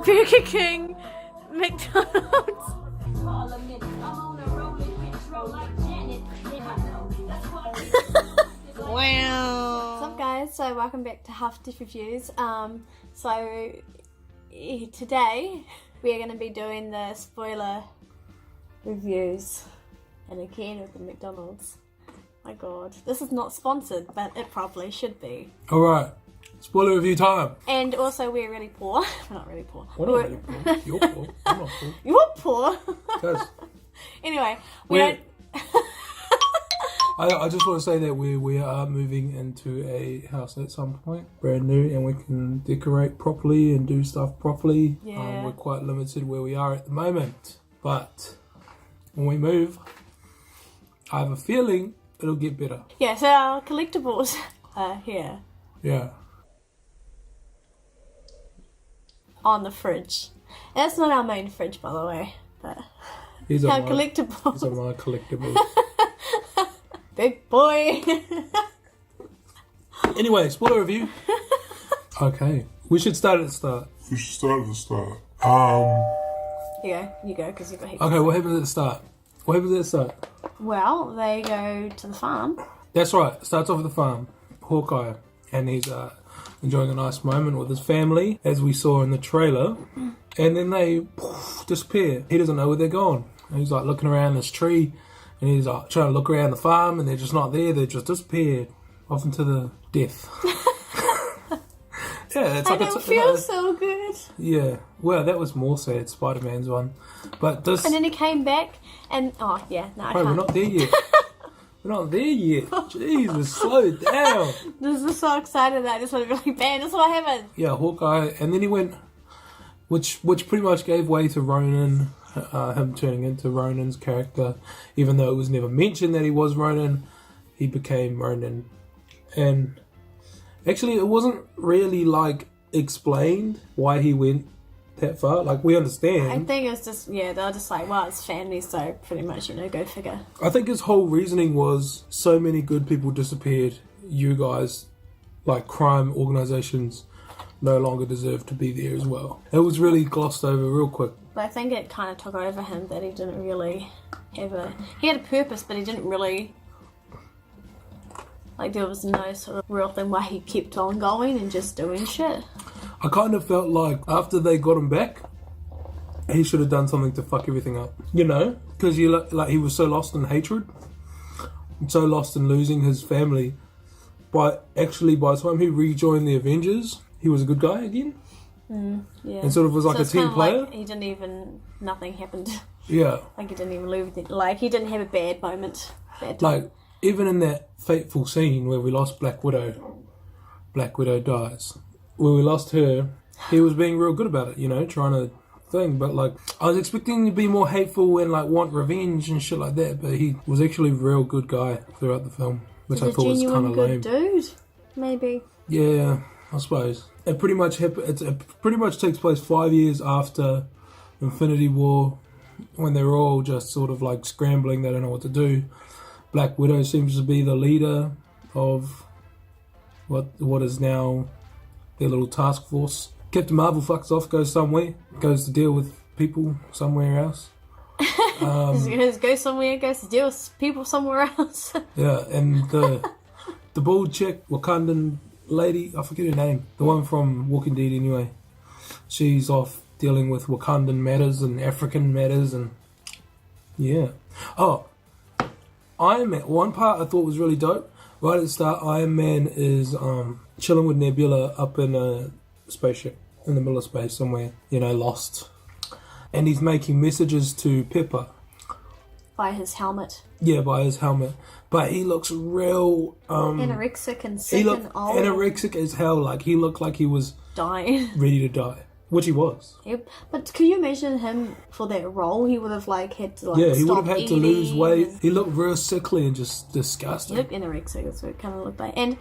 Burger King, McDonald's. Wow. What's up, guys? So welcome back to Half Deaf Reviews. Today we are going to be doing the spoiler reviews, and again with the McDonald's. My God, this is not sponsored, but it probably should be. All right, spoiler review time. And also, we're really poor. We're not really poor. We're not really poor. You're poor. I'm not poor. You're poor. Guys, anyway, we don't. I just want to say that we are moving into a house at some point, brand new, and we can decorate properly and do stuff properly. Yeah. We're quite limited where we are at the moment, but when we move, I have a feeling it'll get better. Yeah, so our collectibles are here Yeah. on the fridge. That's not our main fridge, by the way, but These our are my collectibles. These are my collectibles. Big boy. Anyway, spoiler review. Okay, we should start at the start. You should start at the start. You go, because you've got heaps. Okay, what happens at the start? What happens at the start? Well, they go to the farm. That's right. Starts off at the farm. Hawkeye, and he's enjoying a nice moment with his family, as we saw in the trailer. And then they disappear. He doesn't know where they're gone. And he's like looking around this tree, and he's like trying to look around the farm, and they're just not there. They just disappeared off into the death. Yeah, it's I like don't feel so good. Yeah, well, that was more sad. Spider-Man's one, but this. And then he came back, and I Wait, can't. we're not there yet. We're not there yet. Jesus, slow down. This is so excited that I just went really bad. That's what happened. Yeah, Hawkeye, and then he went, which pretty much gave way to Ronan, him turning into Ronan's character. Even though it was never mentioned that he was Ronan, he became Ronan. And actually, it wasn't really like explained why he went that far. Like, we understand. I think it's just, they're just like, well, it's family, so pretty much, go figure. I think his whole reasoning was so many good people disappeared. You guys, like crime organizations, no longer deserve to be there as well. It was really glossed over real quick. But I think it kind of took over him that he didn't really he had a purpose, but he didn't really, like, there was no sort of real thing why he kept on going and just doing shit. I kind of felt like after they got him back, he should have done something to fuck everything up. You know? Because he was so lost in hatred, so lost in losing his family. But actually, by the time he rejoined the Avengers, he was a good guy again. Yeah. And sort of was like a team player. Like he didn't even, nothing happened. Yeah. Like he didn't even lose, like he didn't have a bad moment. Bad time. Like, even in that fateful scene where we lost Black Widow dies. When we lost her, he was being real good about it, trying to thing. But like, I was expecting him to be more hateful and like want revenge and shit like that. But he was actually a real good guy throughout the film, which I thought was kind of lame. Dude, maybe. Yeah, I suppose. It pretty much takes place 5 years after Infinity War, when they're all just sort of like scrambling. They don't know what to do. Black Widow seems to be the leader of what is now their little task force. Captain Marvel fucks off, goes somewhere, goes to deal with people somewhere else. Goes somewhere, goes to deal with people somewhere else. Yeah, and the bald chick, Wakandan lady, I forget her name, the one from Walking Dead anyway. She's off dealing with Wakandan matters and African matters, and yeah. Oh, Iron Man, one part I thought was really dope. Right at the start, Iron Man is chilling with Nebula up in a spaceship in the middle of space somewhere, lost. And he's making messages to Pepper. By his helmet. Yeah, by his helmet. But he looks real... anorexic and sick and old. Anorexic as hell. Like, he looked like he was... dying. Ready to die. Which he was. Yep. But could you imagine him for that role? He would have had to he would have had eating to lose weight. He looked real sickly and just disgusting. He looked anorexic, that's what it kind of looked like. And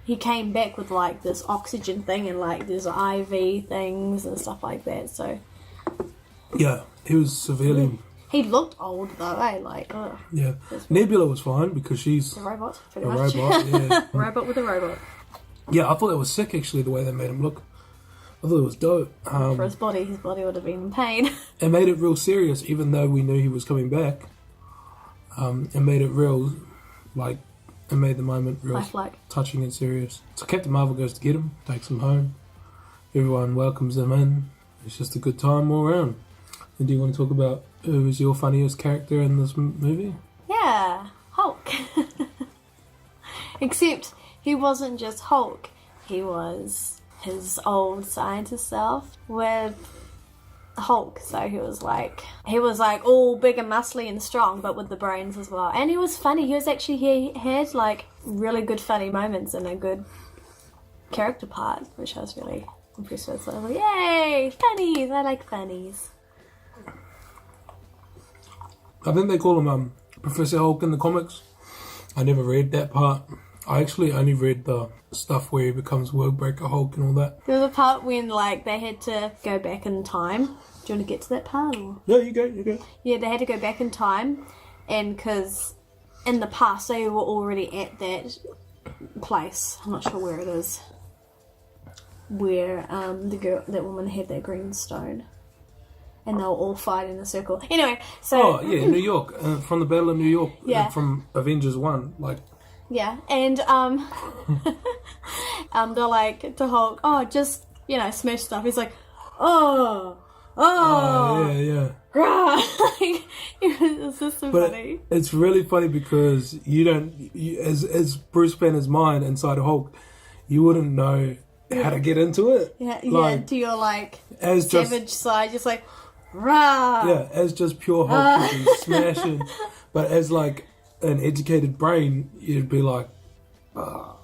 he came back with like this oxygen thing and like there's IV things and stuff like that. So yeah, he was severely. He looked old though, eh? Like, ugh. Yeah. Nebula was fine because she's a robot, pretty much. Robot, yeah. Robot with a robot. Yeah, I thought it was sick actually the way they made him look. I thought it was dope. For his body would have been in pain. It made it real serious, even though we knew he was coming back. It made it real, like, it made the moment real Lifelike. touching and serious. So Captain Marvel goes to get him, takes him home. Everyone welcomes him in. It's just a good time all around. And do you want to talk about who was your funniest character in this movie? Yeah, Hulk. Except he wasn't just Hulk. He was his old scientist self with Hulk. So he was like all big and muscly and strong, but with the brains as well. And he was funny. He had like really good funny moments and a good character part, which I was really impressed with. So I was like, yay, funnies! I like funnies. I think they call him Professor Hulk in the comics. I never read that part. I actually only read the stuff where he becomes Worldbreaker Hulk and all that. There was a part when like they had to go back in time. Do you want to get to that part? Or? No, you go. Yeah, they had to go back in time, and because in the past they were already at that place. I'm not sure where it is. Where that woman had that green stone. And they were all fighting in a circle. Anyway, so... Oh, yeah, New York. From the Battle of New York. Yeah. From Avengers 1. Like... Yeah, and they're like to Hulk, oh, just, smash stuff. He's like, oh, yeah. like, it's just so funny. It's really funny because as Bruce Banner's mind inside of Hulk, you wouldn't know how to get into it. Yeah, to your, as savage side, just like, rah! Yeah, as just pure Hulk, you'd be smashing. But as, an educated brain, you'd be like, I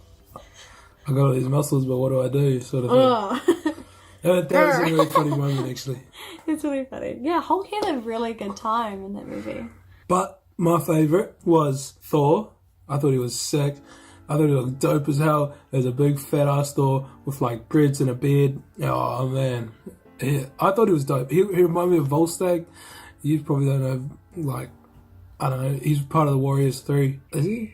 got all these muscles, but what do I do? Sort of thing. That was a really funny moment, actually. It's really funny. Yeah, Hulk had a really good time in that movie. But my favourite was Thor. I thought he was sick. I thought he looked dope as hell. There's a big fat ass Thor with dreads and a beard. Oh man. Yeah, I thought he was dope. He reminded me of Volstagg. You probably don't know, I don't know, he's part of the Warriors 3. Is he?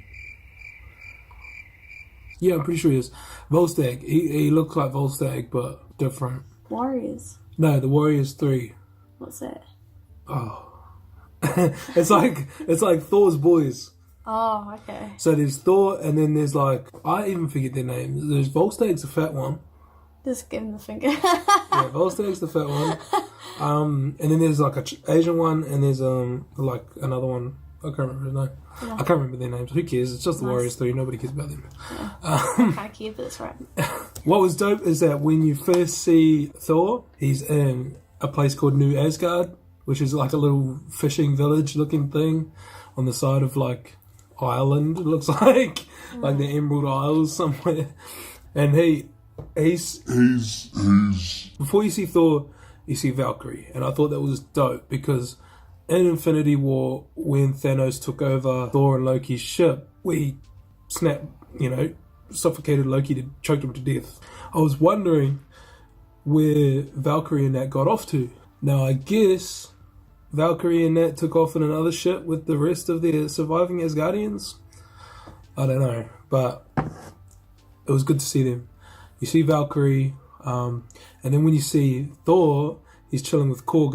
Yeah, I'm pretty sure he is. Volstagg. He looks like Volstagg, but different. Warriors? No, the Warriors 3. What's that? Oh. It's like Thor's boys. Oh, okay. So there's Thor, and then there's I even forget their names. There's Volstagg's the fat one. Just give him the finger. Yeah, Volstagg's the fat one. And then there's a Asian one, and there's another one. I can't remember his name. Yeah. I can't remember their names. Who cares? It's just the Warriors 3. Nobody cares about them. Yeah. I can't care, but that's right. What was dope is that when you first see Thor, he's in a place called New Asgard, which is like a little fishing village looking thing on the side of Ireland. It looks like the Emerald Isles somewhere. And he's before you see Thor, you see Valkyrie, and I thought that was dope because in Infinity War, when Thanos took over Thor and Loki's ship, we suffocated Loki, choked him to death. I was wondering where Valkyrie and that got off to. Now I guess Valkyrie and that took off in another ship with the rest of the surviving Asgardians. I don't know, but it was good to see them. You see Valkyrie, and then when you see Thor, he's chilling with Korg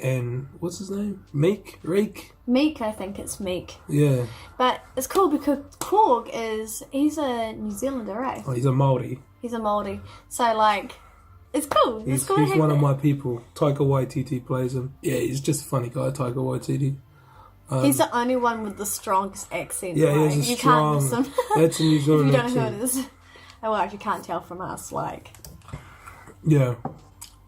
and what's his name? Meek, I think it's Meek. Yeah. But it's cool because Korg he's a New Zealander, right? Oh, he's a Māori. So it's cool. He's one of my people. Taika Waititi plays him. Yeah, he's just a funny guy, Taika Waititi. He's the only one with the strongest accent. Yeah, right? he has a strong. Can't miss him. That's a New Zealand if you don't accent. know who it is. Oh, well, if you can't tell from us, Yeah.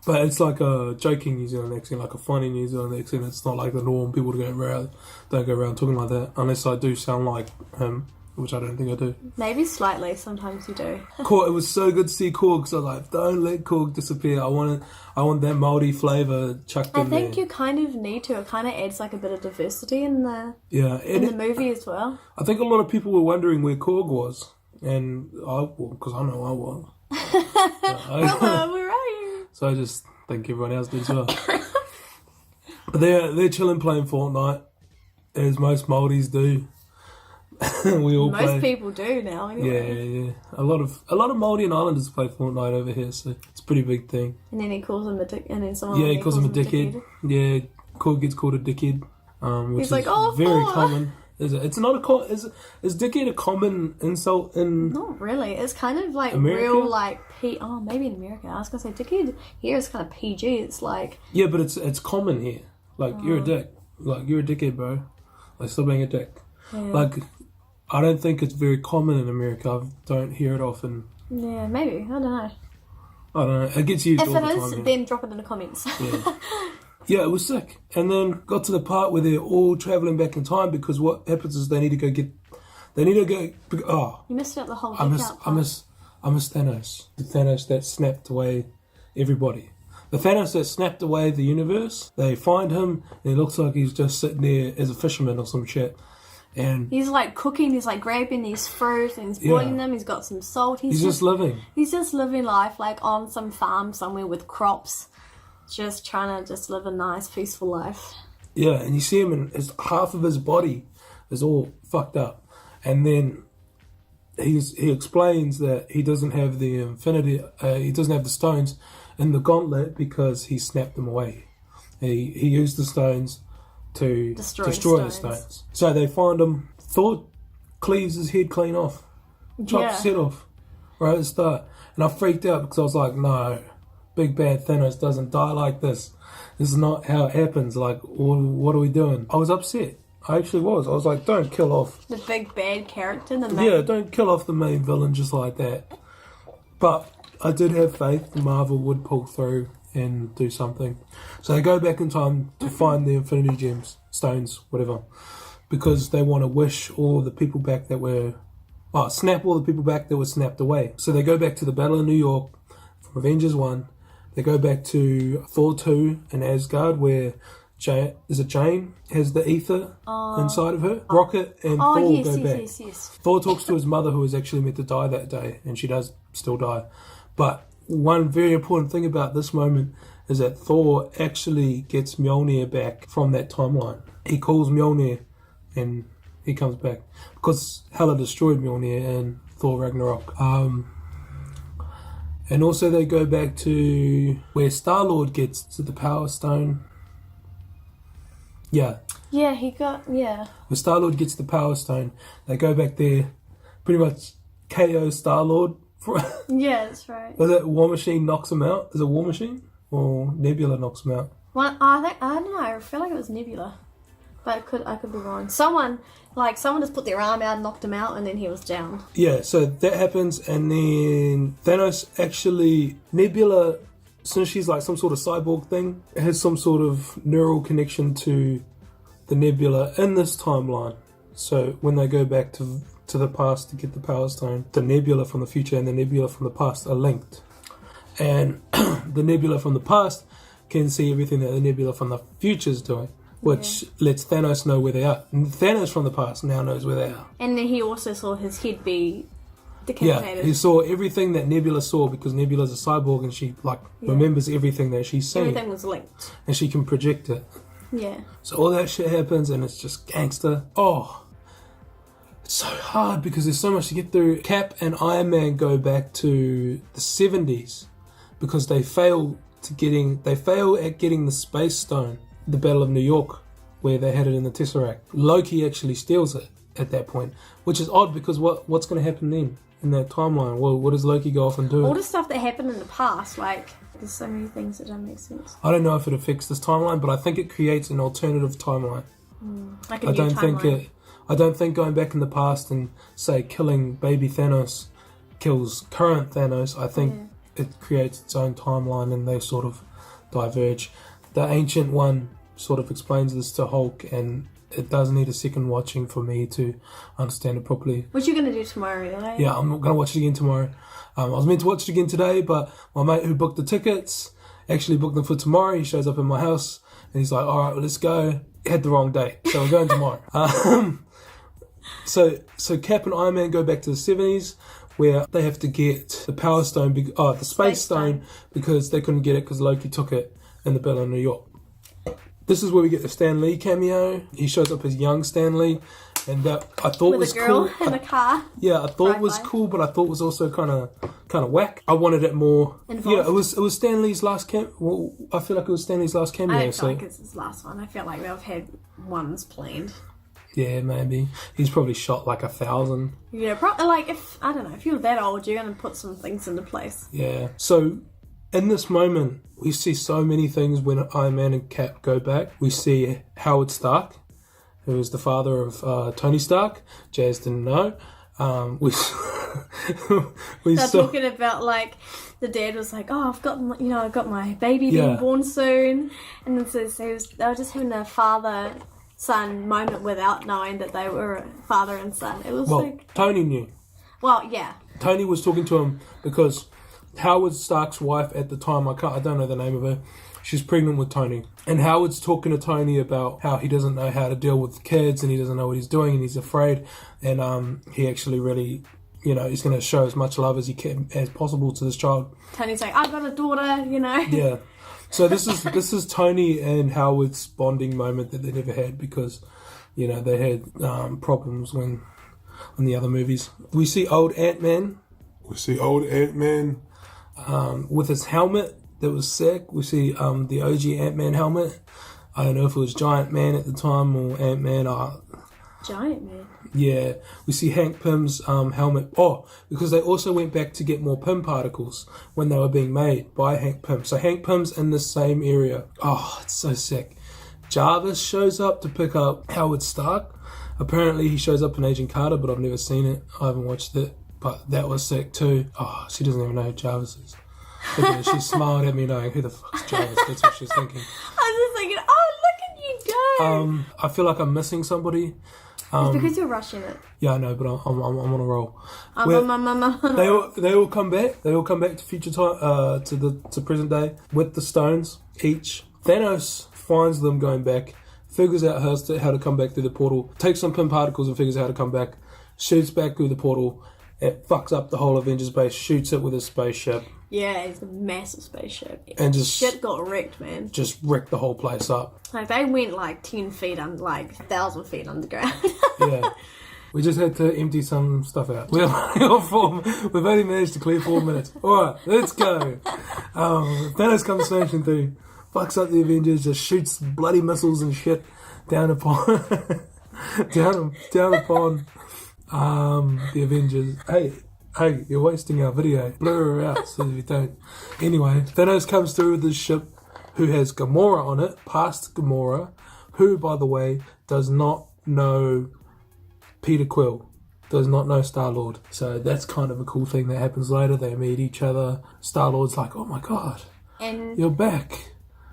But it's like a joking New Zealand accent, like a funny New Zealand accent. It's not like the norm. People don't go around talking like that, unless I do sound like him, which I don't think I do. Maybe slightly. Sometimes you do. Korg, it was so good to see Korg. So don't let Korg disappear. I want that Māori flavour chucked in there. I think you kind of need to. It kind of adds a bit of diversity in the the movie as well. I think a lot of people were wondering where Korg was, and because I know I was. Where are you? So I just think everyone else did as well. But they're chilling playing Fortnite, as most Māoris do. We all play. Most people do now, anyway. Yeah. A lot of Maldian Islanders play Fortnite over here, so it's a pretty big thing. And then he calls him a dick, and then someone He calls him a dickhead. Yeah, gets called a dickhead. Which He's like, is very common. It's not is dickhead a common insult in? Not really. It's kind of like America? real like maybe in America. I was gonna say dickhead here is kind of PG. It's like But it's common here. Like you're a dick. Like you're a dickhead, bro. Like stop being a dick. Yeah. Like I don't think it's very common in America. I don't hear it often. Yeah, maybe. I don't know. I don't know. It gets used If all it the is, time. then drop it in the comments. Yeah. Yeah, it was sick. And then got to the part where they're all travelling back in time because what happens is they need to go. Oh, You missed out the whole I miss Thanos. The Thanos that snapped away everybody. The Thanos that snapped away the universe. They find him and it looks like he's just sitting there as a fisherman or some shit. And he's like cooking, he's like grabbing these fruit and he's boiling them, he's got some salt. He's just living. He's just living life like on some farm somewhere with crops. Just trying to just live a nice, peaceful life. Yeah, and you see him and half of his body is all fucked up. And then he explains that he doesn't have the he doesn't have the stones in the gauntlet because he snapped them away. He used the stones to destroy the stones. So they find him. Thor cleaves his head clean off. Chops his head off right at the start. And I freaked out because I was like, no, big bad Thanos doesn't die like this. This is not how it happens. Like, what are we doing? I was upset. I actually was. I was like, don't kill off the big bad character. Don't kill off the main villain just like that. But I did have faith Marvel would pull through and do something. So they go back in time to find the Infinity Gems, stones, whatever, because they want to wish all the people back that were, snap all the people back that were snapped away. So they go back to the Battle of New York from Avengers 1. They go back to Thor 2 in Asgard where Jane has the ether inside of her. Rocket and Thor go back. Yes. Thor talks to his mother who was actually meant to die that day, and she does still die. But one very important thing about this moment is that Thor actually gets Mjolnir back from that timeline. He calls Mjolnir and he comes back because Hela destroyed Mjolnir in Thor Ragnarok. And also they go back to where Star-Lord gets to the Power Stone. Yeah. Yeah, When Star-Lord gets the Power Stone, they go back there, pretty much KO Star-Lord. Yeah, that's right. Was it War Machine knocks him out? Is it War Machine? Or Nebula knocks him out? Well, I don't know. I feel like it was Nebula. But I could be wrong. Someone just put their arm out and knocked him out and then he was down. Yeah, so that happens and then Thanos actually, Nebula, since she's like some sort of cyborg thing, has some sort of neural connection to the Nebula in this timeline. So when they go back to the past to get the Power Stone, the Nebula from the future and the Nebula from the past are linked. And the Nebula from the past can see everything that the Nebula from the future is doing, which lets Thanos know where they are. And Thanos from the past now knows where they are. And then he also saw his head be decapitated. Yeah, he saw everything that Nebula saw because Nebula's a cyborg and she remembers everything that she's seen. Everything was linked. And she can project it. Yeah. So all that shit happens and it's just gangster. Oh, it's so hard because there's so much to get through. Cap and Iron Man go back to the 70s because they fail at getting the Space Stone, the Battle of New York, where they had it in the Tesseract. Loki actually steals it at that point, which is odd because what's going to happen then in that timeline? Well, what does Loki go off and do? All the stuff that happened in the past, there's so many things that don't make sense. I don't know if it affects this timeline, but I think it creates an alternative timeline. Like a new timeline. I don't think going back in the past and say killing baby Thanos kills current Thanos. I think it creates its own timeline and they sort of diverge. The Ancient One sort of explains this to Hulk and it does need a second watching for me to understand it properly. What you going to do tomorrow, right? Yeah, I'm going to watch it again tomorrow. I was meant to watch it again today, but my mate who booked the tickets actually booked them for tomorrow. He shows up in my house and he's like, all right, well, let's go. He had the wrong date, so we're going tomorrow. So Cap and Iron Man go back to the 70s where they have to get the Power Stone, the Space Stone, because they couldn't get it because Loki took it in the Battle of New York. This is where we get the Stan Lee cameo. He shows up as young Stan Lee And that I thought with was a girl cool. in the car. Yeah, I thought it was Drive-by. cool, but I thought it was also kind of whack. I wanted it more. Involved. Yeah, it was Stan Lee's last cameo. Well, I feel like it was Stan Lee's last cameo. I don't feel like it's his last one. I feel like they've had ones planned. Yeah, maybe he's probably shot like 1,000. Yeah, probably. Like if you're that old, you're gonna put some things into place. Yeah. So in this moment, we see so many things when Iron Man and Cap go back. We see Howard Stark, who was the father of Tony Stark. Jazz didn't know. We They're saw talking about like the dad was like, "Oh, I've got I've got my baby being Yeah. born soon," and then so they were just having a father-son moment without knowing that they were father and son. It was like, Tony knew. well, yeah, Tony was talking to him because Howard Stark's wife at the time, I don't know the name of her, she's pregnant with Tony. And Howard's talking to Tony about how he doesn't know how to deal with kids and he doesn't know what he's doing and he's afraid. And he actually really, he's going to show as much love as he can as possible to this child. Tony's like, "I've got a daughter," Yeah. So this is Tony and Howard's bonding moment that they never had because, they had problems when in the other movies. We see old Ant-Man. With his helmet that was sick. We see the OG Ant-Man helmet. I don't know if it was Giant Man at the time or Ant-Man. Giant Man. Yeah. We see Hank Pym's helmet. Oh, because they also went back to get more Pym particles when they were being made by Hank Pym. So Hank Pym's in the same area. Oh, it's so sick. Jarvis shows up to pick up Howard Stark. Apparently he shows up in Agent Carter, but I've never seen it. I haven't watched it. But that was sick too. Oh, she doesn't even know who Jarvis is. Look at her, she smiled at me knowing who the fuck's Jarvis. That's what she's thinking. I was just thinking, "Oh, look at you go!" I feel like I'm missing somebody. It's because you're rushing it. Yeah, I know, but I'm on a roll. They all come back. They all come back to future time, to present day with the stones each. Thanos finds them going back, figures out how to come back through the portal, takes some Pym particles and figures out how to come back, shoots back through the portal. It fucks up the whole Avengers base, shoots it with his spaceship. Yeah, it's a massive spaceship. And just shit got wrecked, man. Just wrecked the whole place up. Like they went like 10 feet under, like 1,000 feet underground. Yeah. We just had to empty some stuff out. We've only managed to clear 4 minutes. Alright, let's go. Thanos comes smashing through, fucks up the Avengers, just shoots bloody missiles and shit down upon down upon the Avengers. Hey, you're wasting our video. Blur her out so we don't. Anyway, Thanos comes through with his ship who has Gamora on it, past Gamora, who, by the way, does not know Peter Quill, does not know Star-Lord. So that's kind of a cool thing that happens later. They meet each other. Star-Lord's like, "Oh my god, and you're back."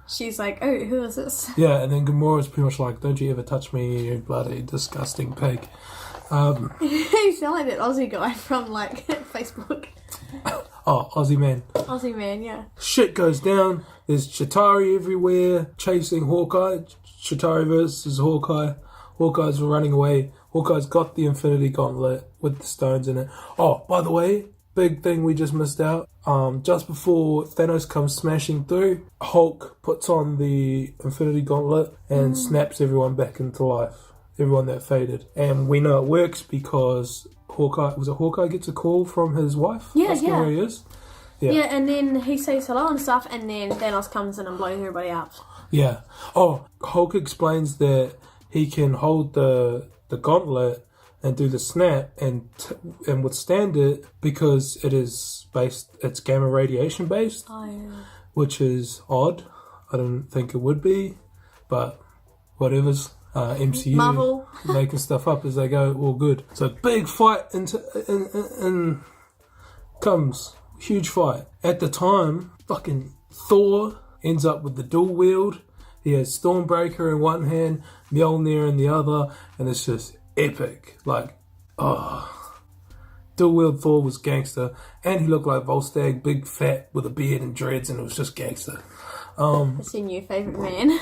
She's like, "Oh, who is this?" Yeah, and then Gamora's pretty much like, "Don't you ever touch me, you bloody disgusting pig." You sound like that Aussie guy from like Facebook. Oh, Aussie man. Aussie man, yeah. Shit goes down. There's Chitauri everywhere chasing Hawkeye. Chitauri versus Hawkeye. Hawkeye's running away. Hawkeye's got the Infinity Gauntlet with the stones in it. Oh, by the way, big thing we just missed out. Just before Thanos comes smashing through, Hulk puts on the Infinity Gauntlet and snaps everyone back into life. Everyone that faded. And we know it works because Hawkeye gets a call from his wife? Yeah, asking where he is? Yeah, and then he says hello and stuff, and then Thanos comes in and blows everybody up. Yeah. Oh, Hulk explains that he can hold the gauntlet and do the snap and withstand it because it's gamma radiation based, which is odd. I don't think it would be, but whatever's. MCU Marvel making stuff up as they go, all good. So big fight comes, huge fight. At the time, fucking Thor ends up with the dual wield. He has Stormbreaker in one hand, Mjolnir in the other, and it's just epic. Like, dual wield Thor was gangster, and he looked like Volstagg, big fat with a beard and dreads, and it was just gangster. That's your new favourite man.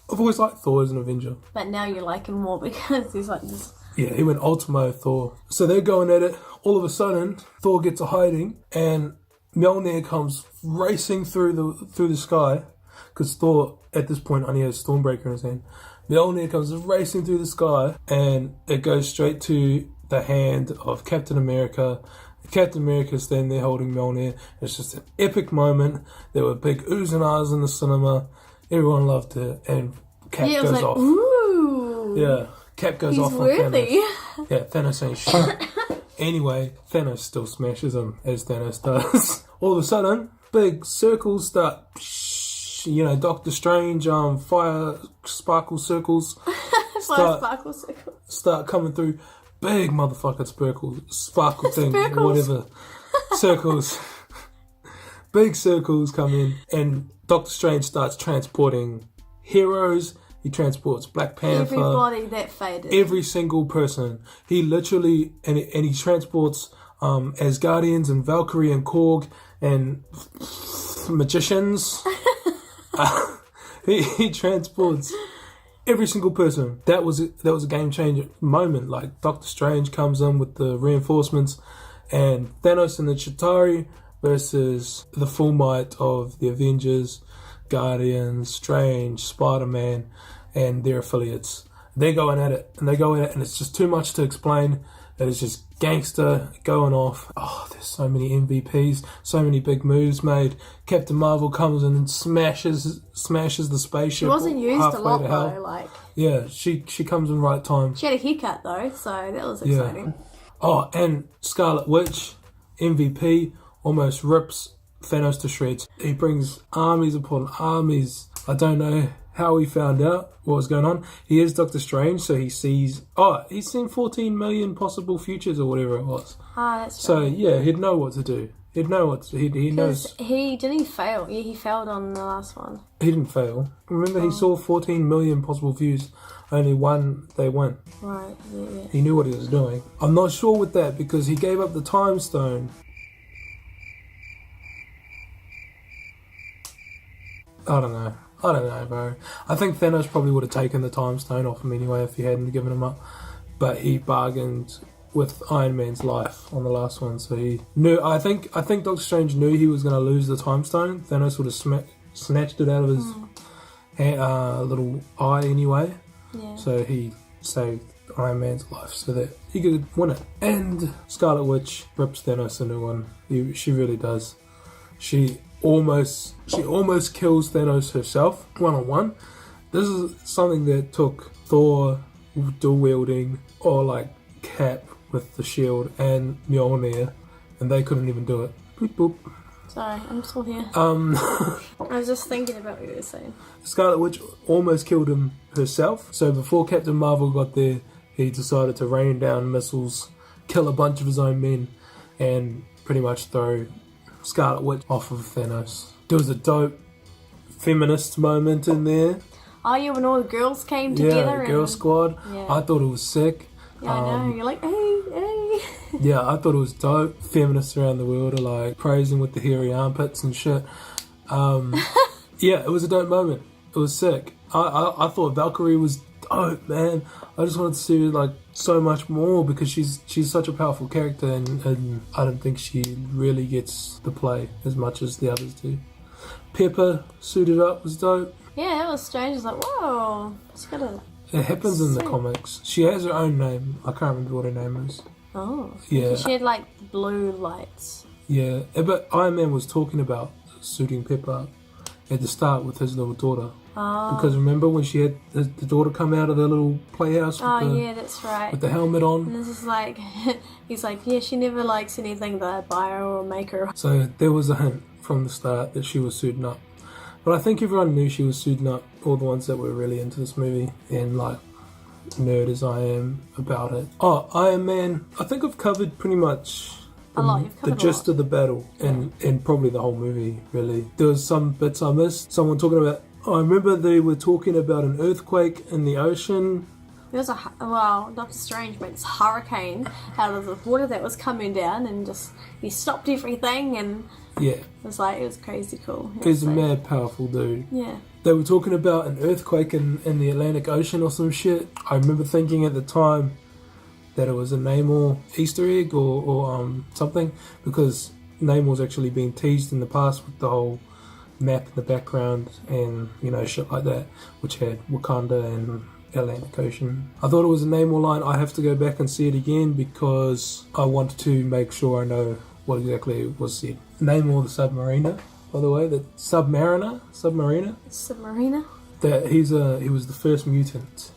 I've always liked Thor as an Avenger. But now you like him more because he's like this. Yeah, he went Ultimo Thor. So they're going at it. All of a sudden, Thor gets a hiding, and Mjolnir comes racing through the sky, because Thor, at this point, only has Stormbreaker in his hand. Mjolnir comes racing through the sky, and it goes straight to the hand of Captain America. Captain America's standing there holding Mjolnir. It's just an epic moment. There were big oohs and ahs in the cinema. Everyone loved it, and Cap goes like, off. Ooh. Yeah, Cap goes off worthy. on Thanos. Yeah, Thanos ain't shit. Anyway, Thanos still smashes him, as Thanos does. All of a sudden, big circles start, Doctor Strange, fire sparkle circles start coming through. Big motherfucking sparkle thing, whatever. Circles. Big circles come in, and Doctor Strange starts transporting heroes. He transports Black Panther. Everybody that faded. Every single person. He literally, and he transports Asgardians and Valkyrie and Korg and magicians. He transports every single person. That was a game changer moment. Like, Doctor Strange comes in with the reinforcements, and Thanos and the Chitauri versus the full might of the Avengers, Guardians, Strange, Spider-Man, and their affiliates. They're going at it, and it's just too much to explain. It is just gangster going off. Oh, there's so many MVPs, so many big moves made. Captain Marvel comes in and smashes the spaceship. She wasn't used a lot though, like. Yeah, she comes in right time. She had a haircut though, so that was exciting. Yeah. Oh, and Scarlet Witch, MVP, almost rips Thanos to shreds. He brings armies upon armies. I don't know how he found out what was going on. He is Doctor Strange, so he's seen 14 million possible futures or whatever it was. Ah, that's so right. yeah, he'd know what to do. He'd know what to, he knows. Didn't he fail? Yeah, he failed on the last one. He didn't fail. Remember, he saw 14 million possible views. Only one they went. Right. Yeah. He knew what he was doing. I'm not sure with that because he gave up the Time Stone. I don't know, bro. I think Thanos probably would have taken the Time Stone off him anyway if he hadn't given him up. But he bargained with Iron Man's life on the last one, so he knew. I think Doctor Strange knew he was going to lose the Time Stone. Thanos would have snatched it out of his little eye anyway. Yeah. So he saved Iron Man's life so that he could win it. And Scarlet Witch rips Thanos a new one. She really does. She almost kills Thanos herself, one-on-one. This is something that took Thor dual wielding, or like Cap with the shield, and Mjolnir, and they couldn't even do it. Boop boop. Sorry, I'm still here. I was just thinking about what you were saying. Scarlet Witch almost killed him herself, so before Captain Marvel got there, he decided to rain down missiles, kill a bunch of his own men, and pretty much throw Scarlet Witch off of Thanos. There was a dope feminist moment in there. Oh yeah, when all the girls came together. Yeah, the girl squad. Yeah. I thought it was sick. Yeah, I know. You're like, hey. Yeah, I thought it was dope. Feminists around the world are like praising with the hairy armpits and shit. Yeah, it was a dope moment. It was sick. I thought Valkyrie was dope, man. I just wanted to see her like so much more because she's such a powerful character, and I don't think she really gets the play as much as the others do. Pepper suited up was dope. Yeah, that was strange. It's like, whoa, it's got a. It happens in the comics. She has her own name. I can't remember what her name is. Oh. Yeah. She had like blue lights. Yeah, but Iron Man was talking about suiting Pepper up at the start with his little daughter. Oh. Because remember when she had the daughter come out of the little playhouse Yeah, that's right. with the helmet on? And this is like, he's like, yeah, she never likes anything that I buy her or make her. So there was a hint from the start that she was suiting up. But I think everyone knew she was suiting up, all the ones that were really into this movie, and like nerd as I am about it. Oh, Iron Man. I think I've covered pretty much the gist of the battle and probably the whole movie, really. There was some bits I missed. Someone talking about, I remember they were talking about an earthquake in the ocean. There was Doctor Strange made this hurricane out of the water that was coming down, and just he stopped everything, and yeah, it was crazy cool. He's a mad powerful dude. Yeah. They were talking about an earthquake in the Atlantic Ocean or some shit. I remember thinking at the time that it was a Namor Easter egg or something, because Namor's actually been teased in the past with the whole map in the background and shit like that, which had Wakanda and Atlantic Ocean. I thought it was a Namor line. I have to go back and see it again because I wanted to make sure I know what exactly was said. Namor the Submariner, by the way, the Submariner. That he was the first mutant.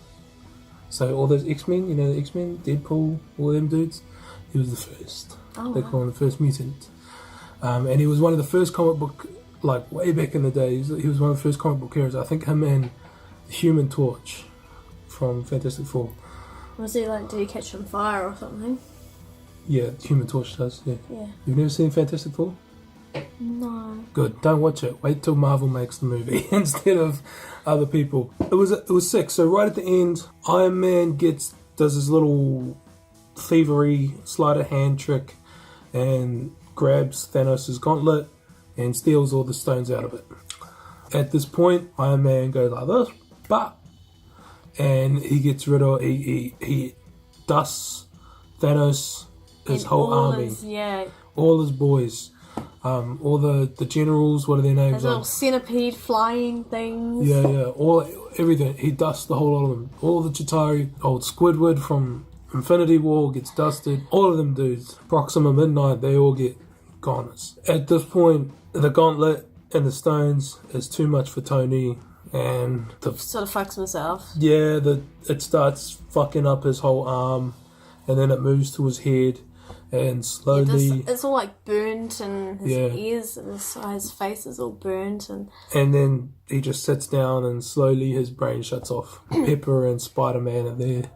So all those X-Men, you know, the X-Men, Deadpool, all them dudes, he was the first. Oh, they call him the first mutant. And he was one of the first comic book, like way back in the days, he was one of the first comic book characters. I think him and the Human Torch from Fantastic Four. Was he like, did he catch on fire or something? Yeah, Human Torch does, yeah. You've never seen Fantastic Four? No. Good, don't watch it. Wait till Marvel makes the movie instead of other people. It was sick. So right at the end, Iron Man does his little thievery sleight of hand trick and grabs Thanos' gauntlet and steals all the stones out of it. At this point, Iron Man goes like this, but, and he gets rid of, he dusts Thanos, his whole army, all his boys. All the generals, what are their names? Those little centipede flying things. Yeah, everything. He dusts the whole lot of them. All the Chitauri, old Squidward from Infinity War gets dusted. All of them dudes. Proxima Midnight, they all get gone. At this point, the gauntlet and the stones is too much for Tony, and sort of fucks himself. Yeah, it starts fucking up his whole arm, and then it moves to his head. And slowly... it's all like burnt and his ears and his face is all burnt. And then he just sits down and slowly his brain shuts off. Pepper and Spider-Man are there.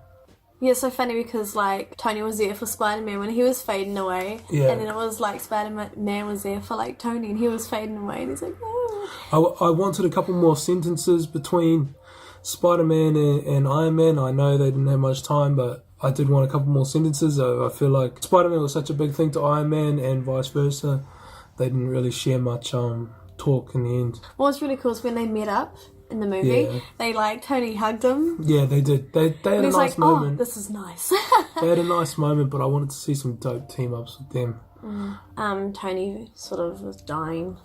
Yeah, it's so funny because like Tony was there for Spider-Man when he was fading away. Yeah. And then it was like Spider-Man was there for like Tony and he was fading away and he's like, no. I wanted a couple more sentences between Spider-Man and Iron Man. I know they didn't have much time, but I did want a couple more sentences. I feel like Spider-Man was such a big thing to Iron Man and vice versa. They didn't really share much talk in the end. What's really cool is when they met up in the movie, they like, Tony hugged him. Yeah, they did. They had a nice moment. Oh, this is nice. They had a nice moment, but I wanted to see some dope team-ups with them. Tony sort of was dying.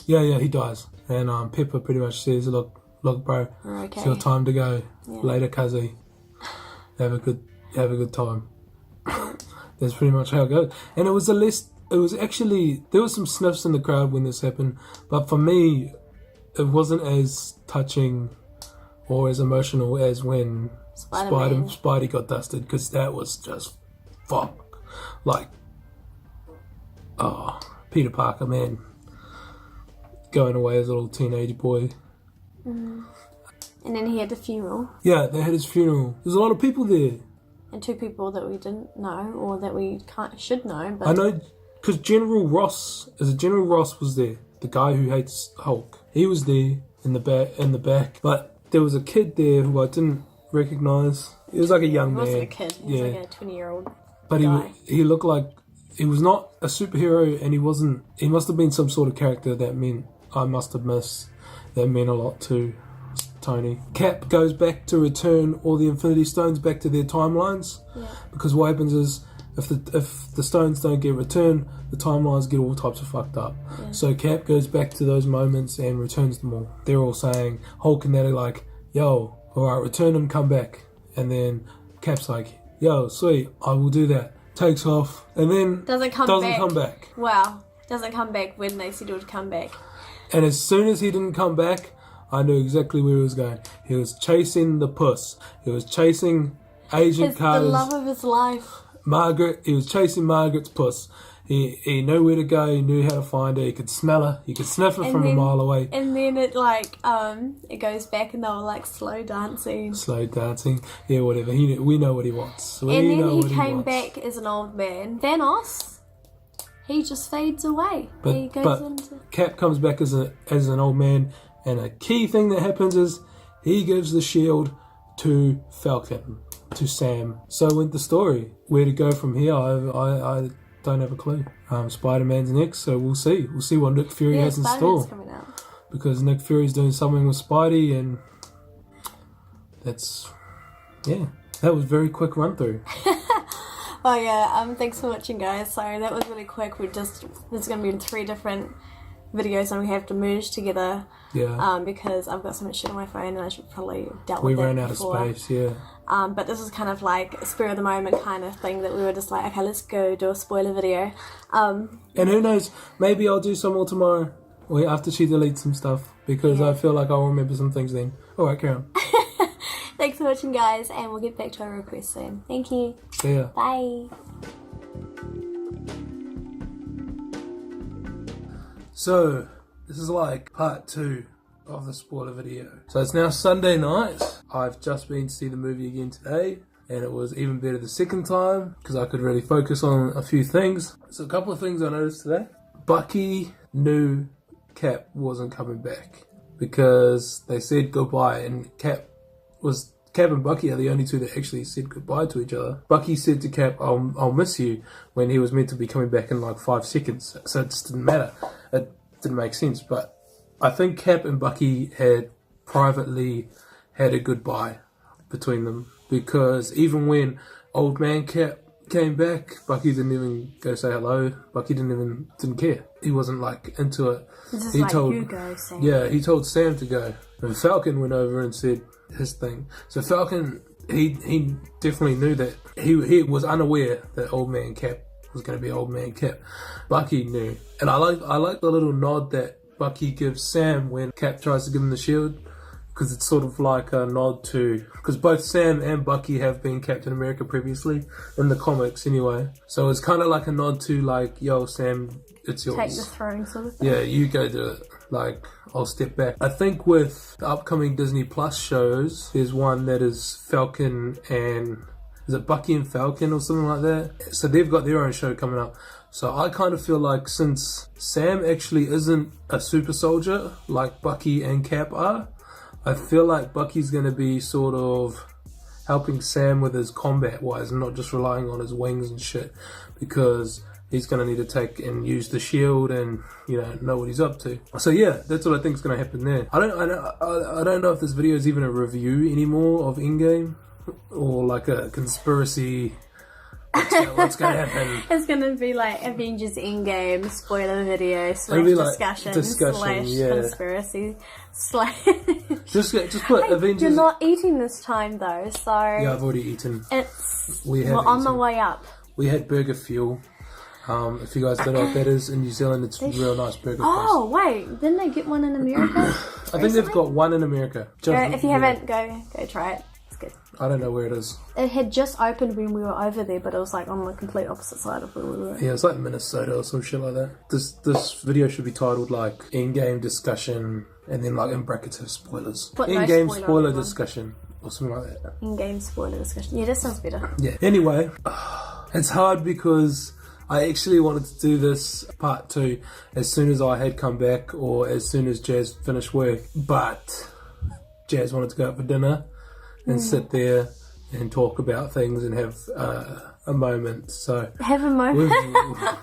Yeah, he dies. And Pepper pretty much says, look, bro, okay. It's your time to go. Yeah. Later, cuzzy. Have a good time. That's pretty much how it goes. And there was some sniffs in the crowd when this happened, but for me, it wasn't as touching or as emotional as when Spidey got dusted, because that was just fuck. Like, Peter Parker, man, going away as a little teenage boy. And then he had the funeral. Yeah, they had his funeral. There's a lot of people there. And two people that we didn't know, or that we should know. But I know, because General Ross was there. The guy who hates Hulk. He was there in the back. But there was a kid there who I didn't recognise. He was like a young man. He wasn't a kid. He was like a 20-year-old But guy. he looked like... He was not a superhero, and he wasn't... He must have been some sort of character that meant... I must have missed. That meant a lot to Tony. Cap goes back to return all the Infinity Stones back to their timelines. Yeah. Because what happens is, if the stones don't get returned, the timelines get all types of fucked up. Yeah. So Cap goes back to those moments and returns them all. They're all saying, Hulk and they're like, yo, alright, return them, come back. And then Cap's like, yo, sweet, I will do that. Takes off, and then doesn't come back. Wow. Doesn't come back when they said he would come back. And as soon as he didn't come back, I knew exactly where he was going. He was chasing the puss. He was chasing Agent Carter's... the love of his life. Margaret. He was chasing Margaret's puss. He knew where to go. He knew how to find her. He could smell her. He could sniff her from a mile away. And then it it goes back and they were like slow dancing. Yeah, whatever. We know what he wants. And then he came back as an old man. Thanos, he just fades away. But Cap comes back as an old man, and a key thing that happens is he gives the shield to Falcon, to Sam. So went the story. Where to go from here? I don't have a clue. Spider-Man's next, so we'll see. We'll see what Nick Fury has in store. Coming out. Because Nick Fury's doing something with Spidey, and that was a very quick run through. Oh yeah, thanks for watching, guys. Sorry, that was really quick. This is going to be in 3 different videos and we have to merge together. Yeah. Because I've got so much shit on my phone and I should probably dealt We with that ran out before. of space, yeah. But this is kind of like a spur of the moment kind of thing that we were just like, okay, let's go do a spoiler video. And who knows, maybe I'll do some more tomorrow. Or after she deletes some stuff. Because I feel like I'll remember some things then. Alright, carry on. Thanks for watching, guys, and we'll get back to our request soon. Thank you. See ya. Bye. So, this is like part 2 of the spoiler video. So it's now Sunday night. I've just been to see the movie again today. And it was even better the second time. Because I could really focus on a few things. So a couple of things I noticed today. Bucky knew Cap wasn't coming back. Because they said goodbye and Cap and Bucky are the only two that actually said goodbye to each other. Bucky said to Cap, I'll miss you, when he was meant to be coming back in like 5 seconds. So it just didn't matter. It didn't make sense. But I think Cap and Bucky had privately had a goodbye between them. Because even when old man Cap came back, Bucky didn't even go say hello. Bucky didn't care. He wasn't like into it. He told you go, Sam. Yeah, he told Sam to go. And Falcon went over and said his thing. So Falcon, he definitely knew that he was unaware that old man Cap was going to be old man Cap. Bucky knew, and I like the little nod that Bucky gives Sam when Cap tries to give him the shield. Because it's sort of like a nod to... Because both Sam and Bucky have been Captain America previously, in the comics anyway. So it's kind of like a nod to like, yo, Sam, it's yours. Take the throne sort of thing. Yeah, you go do it. Like, I'll step back. I think with the upcoming Disney Plus shows, there's one that is Falcon and... Is it Bucky and Falcon or something like that? So they've got their own show coming up. So I kind of feel like since Sam actually isn't a super soldier like Bucky and Cap are, I feel like Bucky's going to be sort of helping Sam with his combat-wise and not just relying on his wings and shit, because he's going to need to take and use the shield and, you know what he's up to. So yeah, that's what I think is going to happen there. I don't know if this video is even a review anymore of Endgame or like a conspiracy. What's going to happen? It's going to be like Avengers Endgame spoiler video / discussion / conspiracy / just put Avengers. You're not eating this time though, so yeah, I've already eaten. We're on the way up. We had Burger Fuel. If you guys don't know what that is, in New Zealand it's a real nice burger place. Oh wait, didn't they get one in America? I think they've got one in America. If you haven't, go try it. It's good. I don't know where it is. It had just opened when we were over there, but it was like on the complete opposite side of where we were. Yeah, it's like Minnesota or some shit like that. This video should be titled like Endgame discussion, and then like in brackets have spoilers. Endgame spoiler discussion or something like that. Endgame spoiler discussion. Yeah, that sounds better. Yeah. Anyway, it's hard because I actually wanted to do this part 2 as soon as I had come back or as soon as Jazz finished work, but Jazz wanted to go out for dinner and sit there and talk about things and have a moment. So have a moment.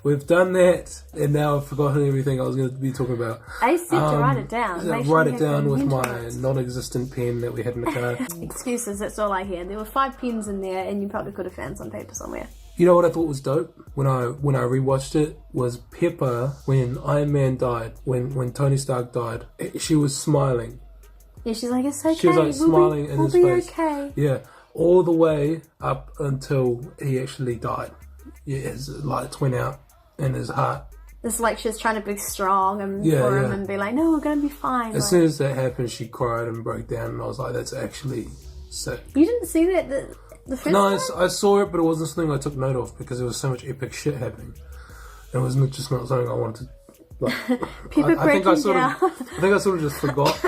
We've done that, and now I've forgotten everything I was going to be talking about. I said to write it down. Write it down with my non-existent pen that we had in the car. Excuses, that's all I hear. There were 5 pens in there, and you probably could have found some paper somewhere. You know what I thought was dope when I rewatched it was Pepper when Iron Man died, when Tony Stark died. She was smiling. Yeah, she's like, it's okay. She was like smiling in his face. We'll be okay. Yeah, all the way up until he actually died. Yeah, his lights went out in his heart. It's like she was trying to be strong and for him and be like, no, we're going to be fine. As soon as that happened, she cried and broke down, and I was like, that's actually sick. You didn't see that the first No, time? I saw it, but it wasn't something I took note of because there was so much epic shit happening. It was just not something I wanted to... Like, I think I sort of just forgot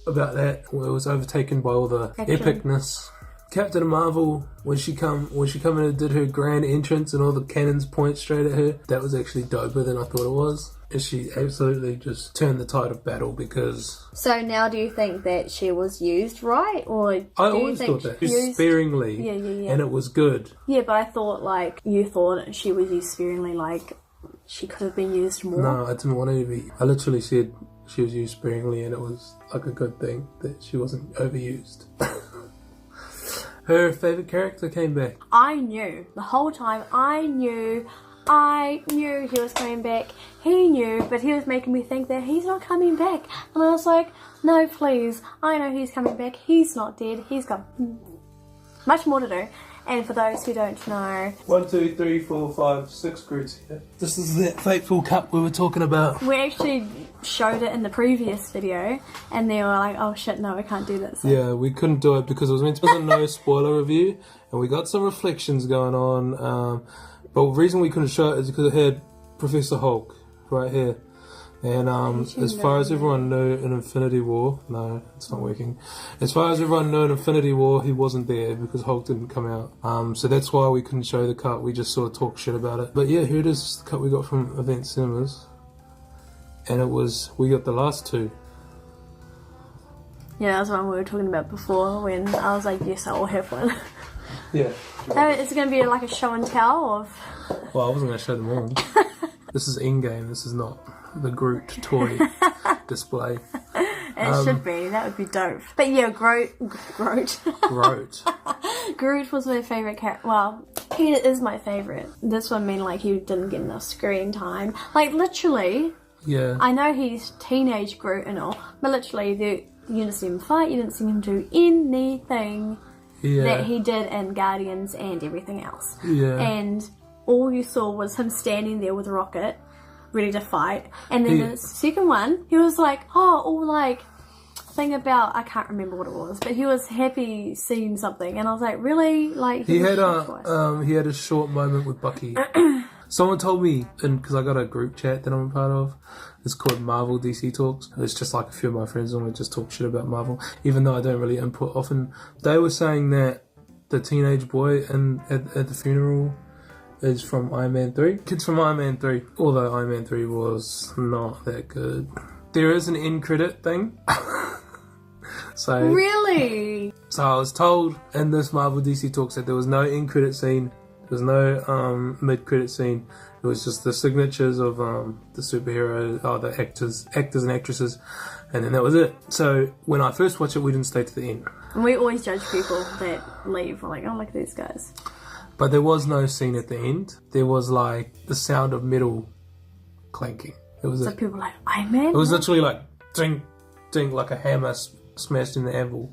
about that. It was overtaken by all the epicness. Captain Marvel, when she come in and did her grand entrance and all the cannons point straight at her, that was actually doper than I thought it was. And she absolutely just turned the tide of battle because... So now do you think that she was used right? Or I always thought that. Used sparingly. Yeah. And it was good. Yeah, but I thought like, you thought she was used sparingly, like she could have been used more. No, I didn't want her to be. I literally said she was used sparingly and it was like a good thing that she wasn't overused. Her favourite character came back. I knew, the whole time, I knew I knew he was coming back. He knew, but he was making me think that he's not coming back. And I was like, no, please. I know he's coming back. He's not dead. He's got much more to do. And for those who don't know... 1, 2, 3, 4, 5, 6 Groots here. This is that fateful cup we were talking about. We actually showed it in the previous video, and they were like, oh shit, no, we can't do this. Yeah, we couldn't do it because it was meant to be a no spoiler review, and we got some reflections going on. But the reason we couldn't show it is because it had Professor Hulk right here. And as far as everyone knew in Infinity War, no, it's not working. As far as everyone knew in Infinity War, he wasn't there because Hulk didn't come out. So that's why we couldn't show the cut. We just sort of talked shit about it. But yeah, here it is, the cut we got from Event Cinemas. And we got the last two. Yeah, that's what we were talking about before when I was like, yes, I will have one. Yeah. So it's going to be like a show and tell of... Well, I wasn't going to show them all. This is Endgame, this is not the Groot toy display. It should be, that would be dope. But yeah, Groot. Groot was my favourite character. Well, he is my favourite. This one mean like he didn't get enough screen time. Like literally, yeah. I know he's teenage Groot and all, but literally you didn't see him fight, you didn't see him do anything that he did in Guardians and everything else. Yeah. And all you saw was him standing there with Rocket, ready to fight. And then the second one, he was like, thing about, I can't remember what it was, but he was happy seeing something. And I was like, really? Like he had a short moment with Bucky. Someone told me, and because I got a group chat that I'm a part of, it's called Marvel DC Talks. It's just like a few of my friends and we just talk shit about Marvel, even though I don't really input often. They were saying that the teenage boy at the funeral is from Iron Man 3. Kids from Iron Man 3, although Iron Man 3 was not that good. There is an end credit thing. So really? So I was told in this Marvel DC Talks that there was no end credit scene. There's no mid-credit scene. It was just the signatures of the superheroes, the actors and actresses, and then that was it. So when I first watched it, we didn't stay to the end. And we always judge people that leave. We're like, oh, look at these guys. But there was no scene at the end. There was like the sound of metal clanking. It was. So people were like, Iron Man? It was literally like ding, ding, like a hammer smashed in the anvil.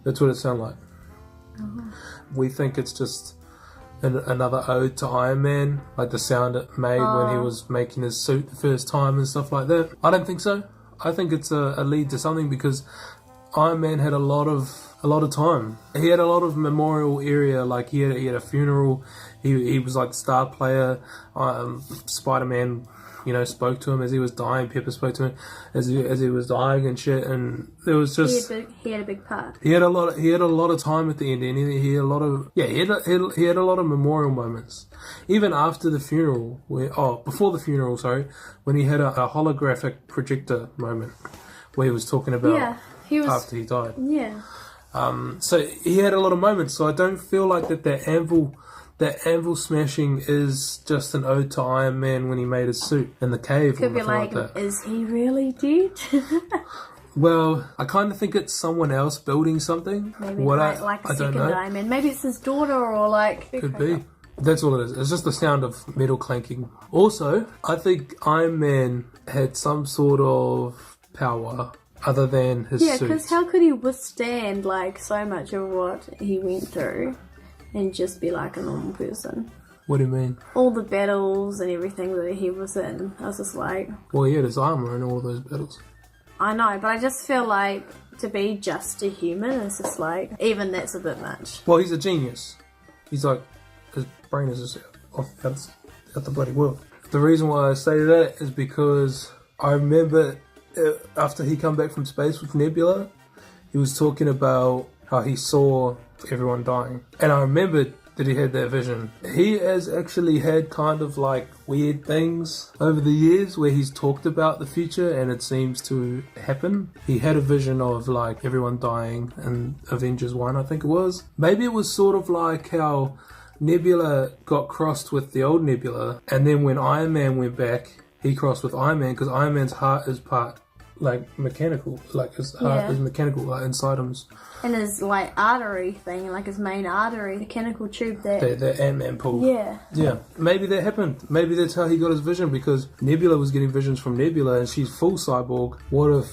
That's what it sounded like. Oh. We think it's just another ode to Iron Man, like the sound it made when he was making his suit the first time and stuff like that. I don't think so. I think it's a lead to something because Iron Man had a lot of time. He had a lot of memorial area, like he had a funeral. He was like the star player. Spider-Man, spoke to him as he was dying. Pepper spoke to him as he was dying and shit. And it was just he had a big part. He had a lot of time at the end, and he had a lot of he had a lot of memorial moments. Even after the funeral, before the funeral, when he had a holographic projector moment where he was talking about after he died. Yeah. So he had a lot of moments. So I don't feel like that anvil smashing is just an ode to Iron Man when he made his suit in the cave. Could be like that. Is he really dead? Well, I kind of think it's someone else building something. Maybe like a second Iron Man. Maybe it's his daughter or like... Could be. That's all it is. It's just the sound of metal clanking. Also, I think Iron Man had some sort of power other than his suit. Yeah, because how could he withstand like so much of what he went through and just be like a normal person? What do you mean? All the battles and everything that he was in. I was just like... Well, he had his armor in all those battles. I know, but I just feel like to be just a human is just like... Even that's a bit much. Well, he's a genius. He's like... His brain is just out the bloody world. The reason why I say that is because I remember after he come back from space with Nebula, he was talking about how he saw everyone dying. And I remembered that he had that vision. He has actually had kind of like weird things over the years where he's talked about the future and it seems to happen. He had a vision of like everyone dying in Avengers 1, I think it was. Maybe it was sort of like how Nebula got crossed with the old Nebula, and then when Iron Man went back, he crossed with Iron Man because Iron Man's heart is part like mechanical, like his heart is mechanical, like inside him. And his like artery thing, like his main artery, mechanical tube that Ant-Man pulled. Yeah. Maybe that happened. Maybe that's how he got his vision, because Nebula was getting visions from Nebula, and she's full cyborg. What if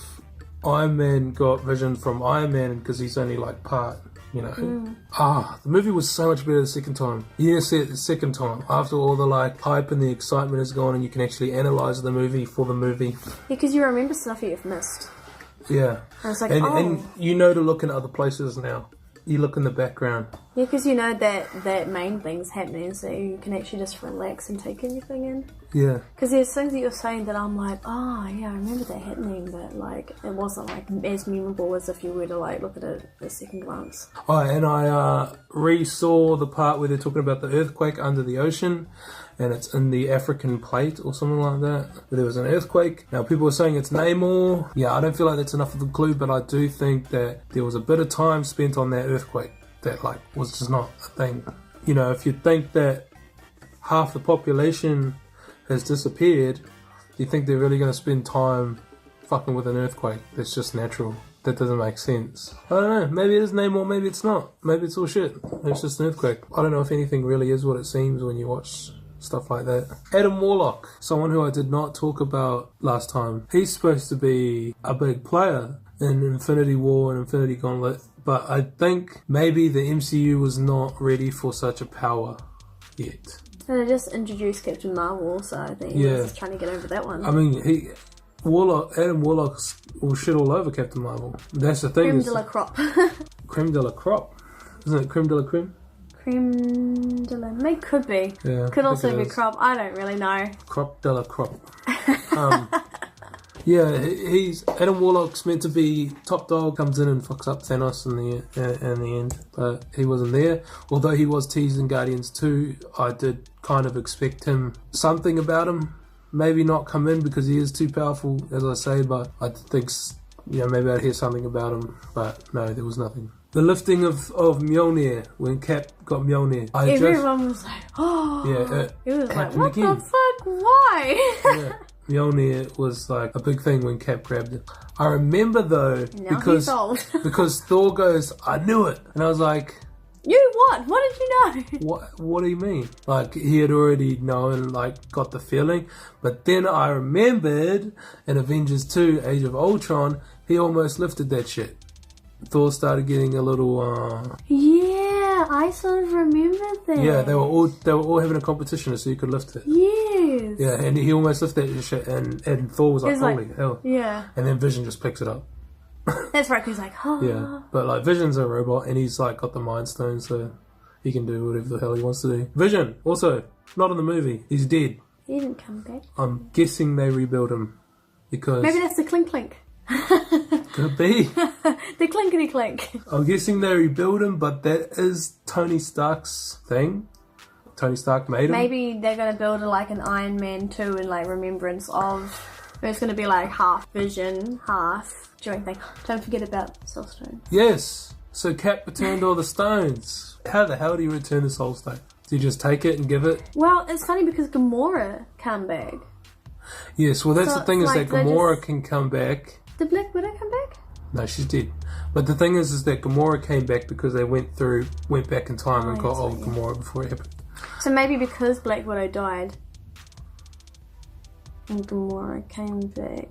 Iron Man got vision from Iron Man because he's only like part? You know, the movie was so much better the second time. You need to see it the second time after all the like hype and the excitement is gone, and you can actually analyze the movie for the movie. Yeah, because you remember stuff you've missed. Yeah, and it's like, and you know to look in other places now. You look in the background. Yeah, because you know that main thing's happening, so you can actually just relax and take everything in. Yeah. Because there's things that you're saying that I'm like, oh yeah, I remember that happening, but like it wasn't like as memorable as if you were to like look at it at a second glance. Oh, and I re-saw the part where they're talking about the earthquake under the ocean, and it's in the African plate or something like that. There was an earthquake. Now people were saying it's Namor. Yeah, I don't feel like that's enough of a clue, but I do think that there was a bit of time spent on that earthquake that like was just not a thing. You know, if you think that half the population has disappeared, you think they're really going to spend time fucking with an earthquake that's just natural? That doesn't make sense. I don't know, maybe it is Namor, maybe it's not. Maybe it's all shit. It's just an earthquake. I don't know if anything really is what it seems when you watch stuff like that. Adam Warlock, someone who I did not talk about last time. He's supposed to be a big player in Infinity War and Infinity Gauntlet, but I think maybe the MCU was not ready for such a power yet. And I just introduced Captain Marvel, so I think he was trying to get over that one. I mean, Adam Warlock will shit all over Captain Marvel. That's the thing. Creme de la crop. Creme de la crop? Isn't it creme de la creme? Creme de la... Maybe could be. Yeah, could also be crop. I don't really know. Crop de la crop. Yeah, he's Adam Warlock's meant to be top dog. Comes in and fucks up Thanos in the end, but he wasn't there. Although he was teased in Guardians 2, I did kind of expect something about him. Maybe not come in because he is too powerful, as I say, but I think maybe I'd hear something about him. But no, there was nothing. The lifting of Mjolnir, when Cap got Mjolnir. Everyone was like, oh. Yeah, it was like, what the fuck? Why? Yeah. Mjolnir was like a big thing when Cap grabbed it. I remember though, now he's old. because Thor goes, I knew it. And I was like, you what? What did you know? What do you mean? Like, he had already known, like, got the feeling. But then I remembered in Avengers 2, Age of Ultron, he almost lifted that shit. Thor started getting a little, Yeah, I sort of remember that. Yeah, they were all having a competition so you could lift it. Yes. Yeah, and he almost lifted that shit, and Thor was like, holy hell. Yeah. And then Vision just picks it up. That's right, he's like, oh. Yeah, but like Vision's a robot and he's like got the Mind Stone, so he can do whatever the hell he wants to do. Vision, also, not in the movie. He's dead. He didn't come back. I'm guessing they rebuild him because... Maybe that's the clink clink. Could be. The clinkety clink. I'm guessing they rebuild him, but that is Tony Stark's thing. Tony Stark made him. Maybe they're going to build like an Iron Man 2 in like remembrance of... It's going to be like half Vision, half... During thing. Don't forget about Soul Stone. Yes. So Cap returned all the stones. How the hell do you return the Soul Stone? Do you just take it and give it? Well, it's funny because Gamora came back. Yes, well that's the thing is like that Gamora can come back. Did Black Widow come back? No, she's dead. But the thing is that Gamora came back because they went back in time and got old Gamora before it happened. So maybe because Black Widow died and Gamora came back.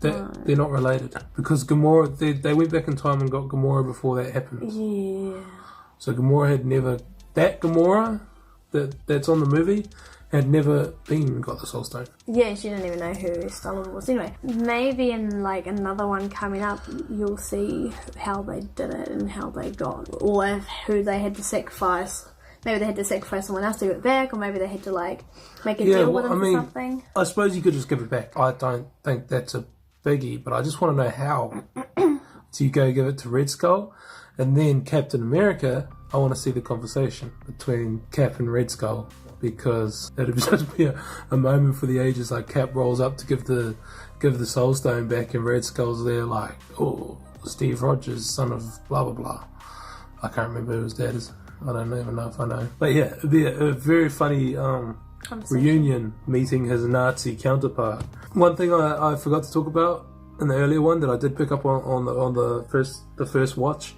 They're not related because Gamora they went back in time and got Gamora before that happened. Yeah. So Gamora had never Gamora that's on the movie had never got the Soul Stone. Yeah, she didn't even know who Star-Lord was. Anyway, maybe in like another one coming up, you'll see how they did it and how they got, or who they had to sacrifice. Maybe they had to sacrifice someone else to get it back, or maybe they had to like make a deal with them or something. I suppose you could just give it back. I don't think that's a biggie, but I just want to know how. So you go give it to Red Skull, and then Captain America. I want to see the conversation between Cap and Red Skull, because it'd just be a moment for the ages. Like Cap rolls up to give the Soul Stone back, and Red Skull's there like, oh, Steve Rogers, son of blah blah blah. I can't remember who his dad is. I don't even know if I know. But yeah, it'd be a very funny reunion meeting his Nazi counterpart. One thing I forgot to talk about in the earlier one that I did pick up on the first watch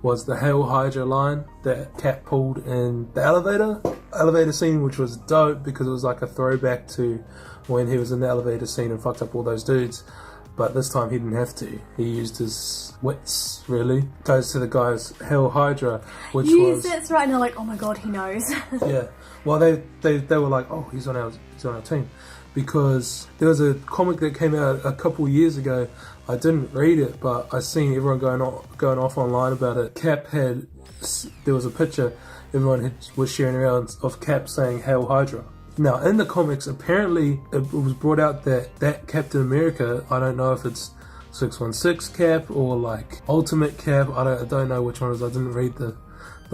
was the Hail Hydra line that Cap pulled in the elevator scene, which was dope because it was like a throwback to when he was in the elevator scene and fucked up all those dudes. But this time he didn't have to. He used his wits, really. Goes to the guys, Hail Hydra, which was... that's right. And they're like, oh my god, he knows. Yeah. Well, they were like, oh, he's on our team. Because there was a comic that came out a couple years ago. I didn't read it, but I seen everyone going off online about it. Cap had... There was a picture everyone was sharing around of Cap saying, Hail Hydra. Now, in the comics, apparently it was brought out that Captain America, I don't know if it's 616 Cap or like Ultimate Cap, I don't know which one it is. I didn't read the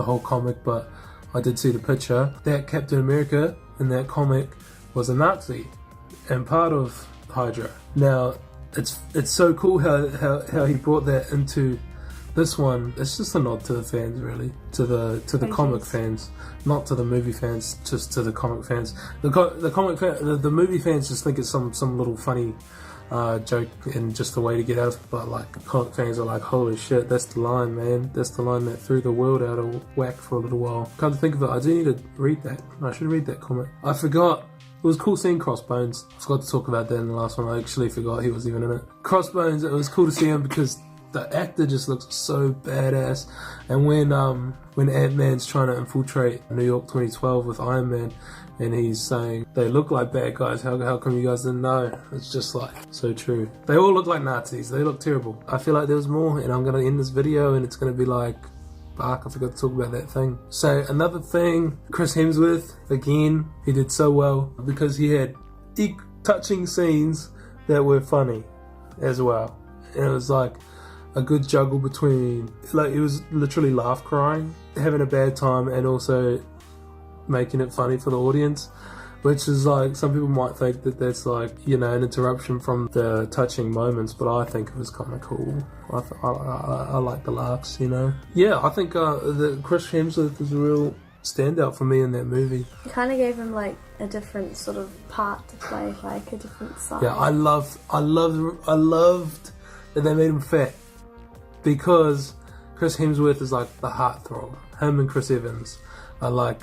whole comic, but I did see the picture. That Captain America in that comic was a Nazi and part of Hydra. Now, it's so cool how he brought that into this one. It's just a nod to the fans, really, to the comic fans, not to the movie fans, just to the comic fans. The movie fans just think it's some little funny joke and just a way to get out of it. But like comic fans are like, holy shit, that's the line, man. That's the line that threw the world out of whack for a little while. Come to think of it, I do need to read that. I should read that comic. I forgot. It was cool seeing Crossbones. I forgot to talk about that in the last one. I actually forgot he was even in it. Crossbones, it was cool to see him because the actor just looks so badass. And when Ant-Man's trying to infiltrate New York 2012 with Iron Man, and he's saying, they look like bad guys, how come you guys didn't know? It's just like, so true. They all look like Nazis, they look terrible. I feel like there was more, and I'm going to end this video and it's going to be like, fuck, I forgot to talk about that thing. So another thing, Chris Hemsworth, again, he did so well because he had touching scenes that were funny as well. And it was like a good juggle between, like, it was literally laugh crying, having a bad time, and also making it funny for the audience, which is like, some people might think that that's like, you know, an interruption from the touching moments, but I think it was kind of cool. I like the laughs, you know. Yeah, I think that Chris Hemsworth is a real standout for me in that movie. It kind of gave him like a different sort of part to play, like a different side. Yeah, I loved that they made him fat, because Chris Hemsworth is like the heartthrob. Him and Chris Evans are like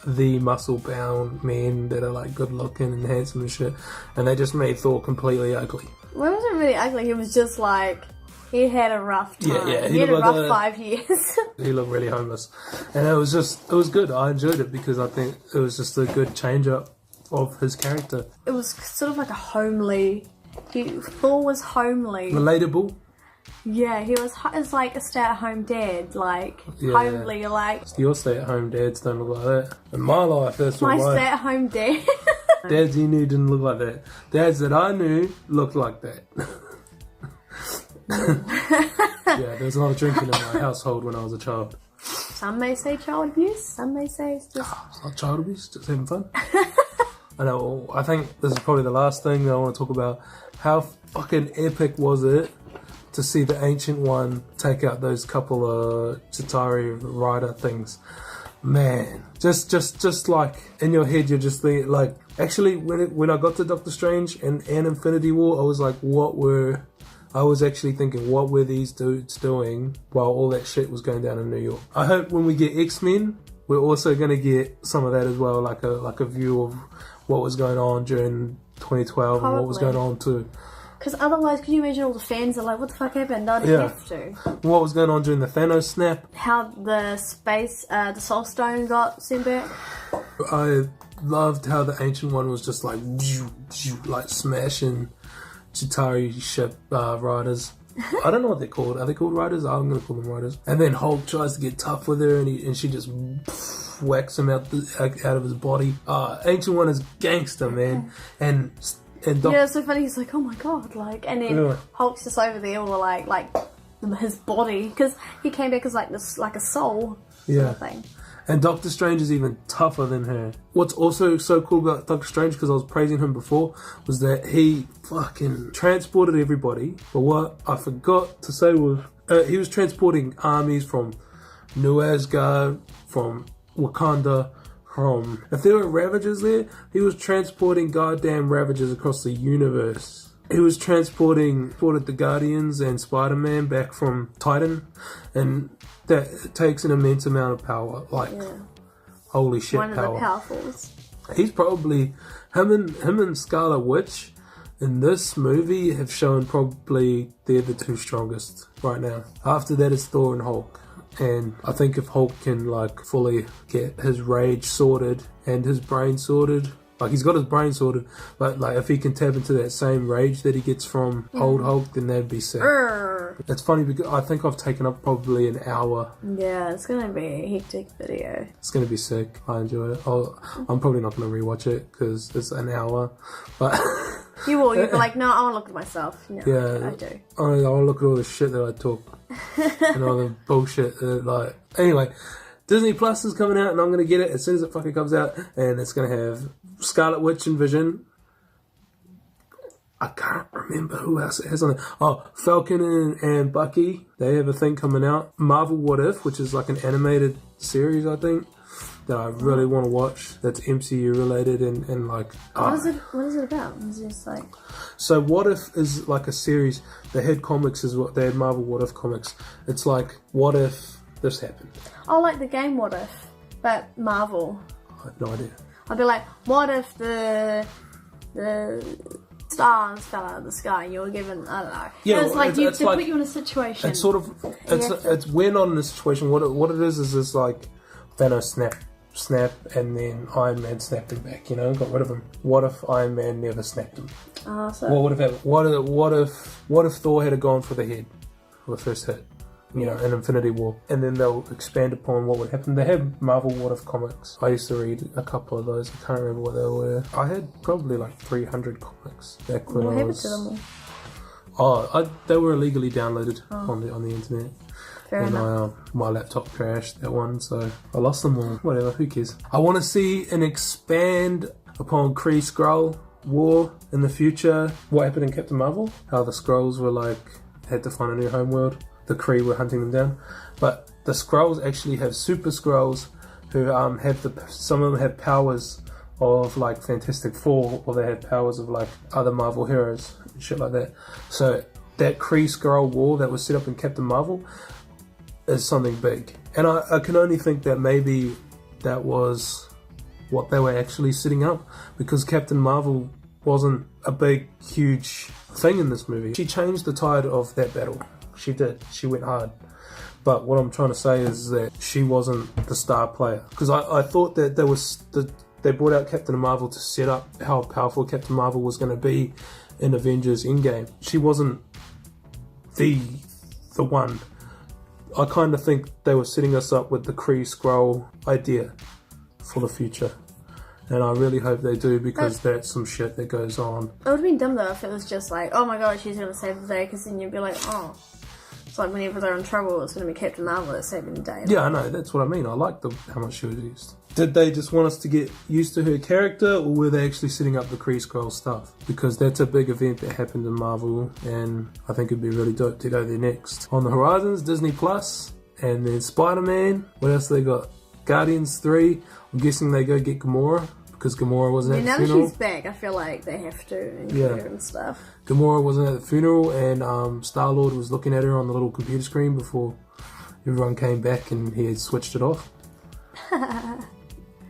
the muscle-bound men that are like good-looking and handsome and shit, and they just made Thor completely ugly. Well, it wasn't really ugly. He was just like, he had a rough time. Yeah, he had a like rough 5 years. He looked really homeless, and it was good. I enjoyed it because I think it was just a good change-up of his character. It was sort of like a homely. Thor was homely. Relatable. Yeah, he was like a stay-at-home dad, like, homely, like... Your stay-at-home dads don't look like that. In my life, that's what my stay-at-home dad... Dads you knew didn't look like that. Dads that I knew looked like that. Yeah, there was a lot of drinking in my household when I was a child. Some may say child abuse, some may say it's just... It's not child abuse, it's just having fun. I know, I think this is probably the last thing that I want to talk about. How fucking epic was it to see the Ancient One take out those couple of Chitauri rider things? Man, just like in your head, you're just thinking, like, actually when I got to Doctor Strange and Infinity War, I was like, what were these dudes doing while all that shit was going down in New York? I hope when we get X-Men, we're also going to get some of that as well, like a view of what was going on during 2012 and what was going on too. Because otherwise, could you imagine all the fans are like, what the fuck happened? I'd have to. What was going on during the Thanos snap? How the the Soul Stone got sent back. I loved how the Ancient One was just like smashing Chitauri ship riders. I don't know what they're called. Are they called riders? I'm going to call them riders. And then Hulk tries to get tough with her, and she just whacks him out of his body. Ancient One is gangster, man. And yeah, it's so funny. He's like, oh my god, like, and then Hulk's just over there, all like his body, because he came back as like this, like a soul sort of thing. And Doctor Strange is even tougher than her. What's also so cool about Doctor Strange, because I was praising him before, was that he fucking transported everybody. But what I forgot to say was he was transporting armies from New Asgard, from Wakanda, if there were Ravagers there, he was transporting goddamn Ravagers across the universe. he was transported the Guardians and Spider-Man back from Titan, and that takes an immense amount of power. Like, holy shit, one power. of the powerfuls. He's probably him and Scarlet Witch in this movie have shown probably they're the two strongest right now. After that is Thor and Hulk. And I think if Hulk can like fully get his rage sorted and his brain sorted, like he's got his brain sorted, but like if he can tap into that same rage that he gets from old Hulk, then that'd be sick. It's funny because I think I've taken up probably an hour. Yeah, it's gonna be a hectic video. It's gonna be sick. I enjoy it. I'm probably not gonna rewatch it because it's an hour, but you will. You'll be like, no, I want to look at myself. No, yeah, I do. I'll look at all the shit that I talk and all the bullshit. Like anyway, Disney Plus is coming out, and I'm gonna get it as soon as it fucking comes out, and it's gonna have Scarlet Witch and Vision. I can't remember who else it has on it. Oh, Falcon and Bucky. They have a thing coming out. Marvel What If, which is like an animated series, I think, that I really want to watch. That's MCU related and like. What is it about? Is it just like? So What If is like a series. They had comics as well. They had Marvel What If comics. It's like, what if this happened? Oh, like the game What If, but Marvel. I have no idea. I'd be like, what if the stars fell out of the sky and you were given, I don't know. Yeah, it's like it's they like, put you in a situation. It's sort of, it's we're not in a situation. What it is like Thanos snap, and then Iron Man snapped him back. You know, got rid of him. What if Iron Man never snapped him? So What would have happened? What if Thor had gone for the head for the first hit? You know, in Infinity War, and then they'll expand upon what would happen. They have Marvel What If comics. I used to read a couple of those. I can't remember what they were. I had probably like 300 comics back when I was. To them all. They were illegally downloaded on the internet. Fair enough. My laptop crashed that one, so I lost them all. Whatever, who cares? I want to see an expand upon Kree Skrull War in the future. What happened in Captain Marvel? How the Skrulls were like had to find a new homeworld. The Kree were hunting them down, but the Skrulls actually have super Skrulls who some of them have powers of like Fantastic Four, or they have powers of like other Marvel heroes and shit like that. So that Kree Skrull War that was set up in Captain Marvel is something big, and I can only think that maybe that was what they were actually setting up, because Captain Marvel wasn't a big, huge thing in this movie. She changed the tide of that battle. She did. She went hard. But what I'm trying to say is that she wasn't the star player. Because I thought that they brought out Captain Marvel to set up how powerful Captain Marvel was going to be in Avengers Endgame. She wasn't the one. I kind of think they were setting us up with the Kree Skrull idea for the future. And I really hope they do, because that's some shit that goes on. It would have been dumb though if it was just like, oh my god, she's going to save the day, because then you'd be like, oh. It's like whenever they're in trouble, it's going to be Captain Marvel that's saving the day. Yeah, I know, that's what I mean. I like how much she was used. Did they just want us to get used to her character, or were they actually setting up the Kree Skrull stuff? Because that's a big event that happened in Marvel, and I think it'd be really dope to go there next. On the horizons, Disney Plus, and then Spider-Man. What else they got? Guardians 3. I'm guessing they go get Gamora, because Gamora wasn't at the funeral. Now that she's back, I feel like they have to include her and stuff. Gamora wasn't at the funeral, and Star-Lord was looking at her on the little computer screen before everyone came back and he had switched it off.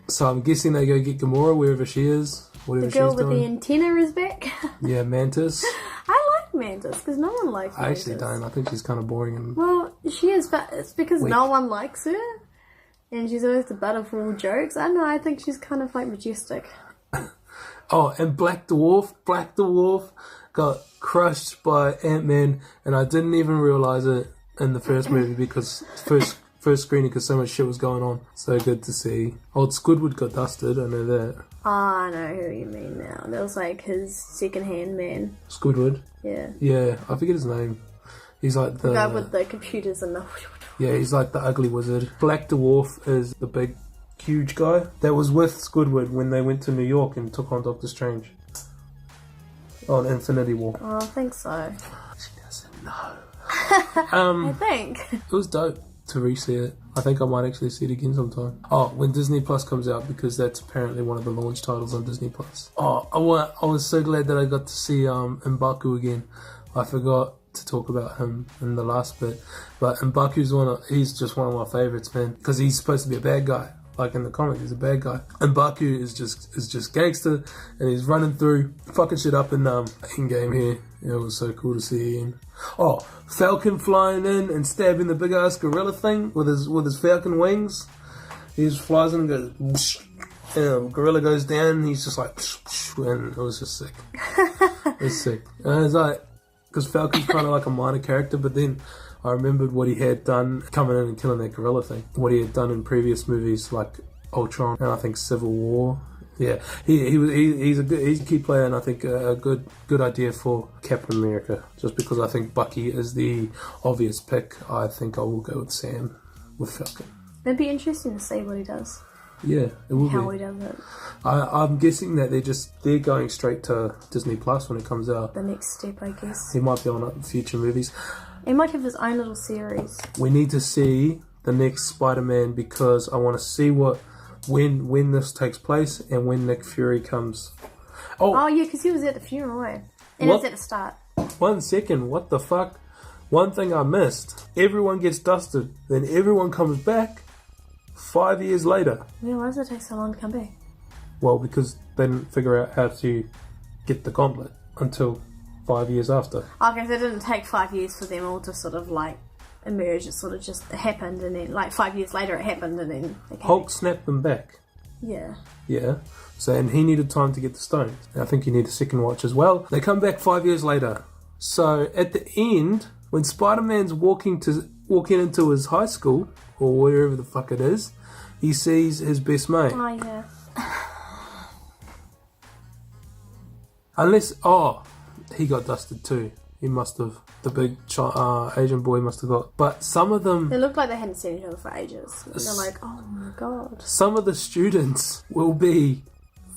So I'm guessing they go get Gamora wherever she is, whatever she's doing. The girl with the antenna is back. Yeah, Mantis. I like Mantis, because no one likes Mantis. I actually don't. I think she's kind of boring. And well, she is, but it's because no one likes her. And she's always the butt of all jokes. I don't know, I think she's kind of like majestic. Oh, and Black Dwarf got crushed by Ant-Man, and I didn't even realise it in the first movie, because first screening, because so much shit was going on. So good to see. Old Squidward got dusted, I know that. Oh, I know who you mean now. That was like his second-hand man. Squidward? Yeah. Yeah, I forget his name. He's like the guy with the computers and the... Yeah, he's like the ugly wizard. Black Dwarf is the big, huge guy that was with Squidward when they went to New York and took on Doctor Strange. On Infinity War. Oh, I think so. She doesn't know. I think. It was dope. to re-see it. I think I might actually see it again sometime. Oh, when Disney Plus comes out, because that's apparently one of the launch titles on Disney Plus. Oh, I was so glad that I got to see M'Baku again. I forgot to talk about him in the last bit, but M'Baku's he's just one of my favorites, man, because he's supposed to be a bad guy. Like in the comic, he's a bad guy. And M'Baku is just gangster, and he's running through, fucking shit up in Endgame here. It was so cool to see him. Oh, Falcon flying in and stabbing the big ass gorilla thing with his falcon wings. He just flies in and goes, whoosh, and gorilla goes down. And he's just like, and it was just sick. It was sick. And it's like, because Falcon's kind of like a minor character, but then I remembered what he had done coming in and killing that gorilla thing. What he had done in previous movies like Ultron and I think Civil War. Yeah, he's a key player, and I think a good idea for Captain America. Just because I think Bucky is the obvious pick, I think I will go with Sam with Falcon. It'd be interesting to see what he does. Yeah, it will How be. he does it. I'm guessing that they're going straight to Disney Plus when it comes out. The next step, I guess. He might be on future movies. He might have his own little series. We need to see the next Spider-Man because I want to see when this takes place and when Nick Fury comes. Oh yeah, because he was at the funeral, eh? And it's at the start. 1 second, what the fuck? One thing I missed. Everyone gets dusted, then everyone comes back 5 years later. Yeah, why does it take so long to come back? Well, because they didn't figure out how to get the gauntlet until 5 years after. Okay, so it didn't take 5 years for them all to sort of like emerge. It sort of just happened, and then like 5 years later it happened, and then they came Hulk back. snapped them back. Yeah. Yeah. So, and he needed time to get the stones. And I think you need a second watch as well. They come back 5 years later. So at the end, when Spider-Man's walking into his high school or wherever the fuck it is, he sees his best mate. Oh yeah. Unless, he got dusted too. He must have. The big Asian boy must have got. But some of them... They looked like they hadn't seen each other for ages. And they're like, oh my god. Some of the students will be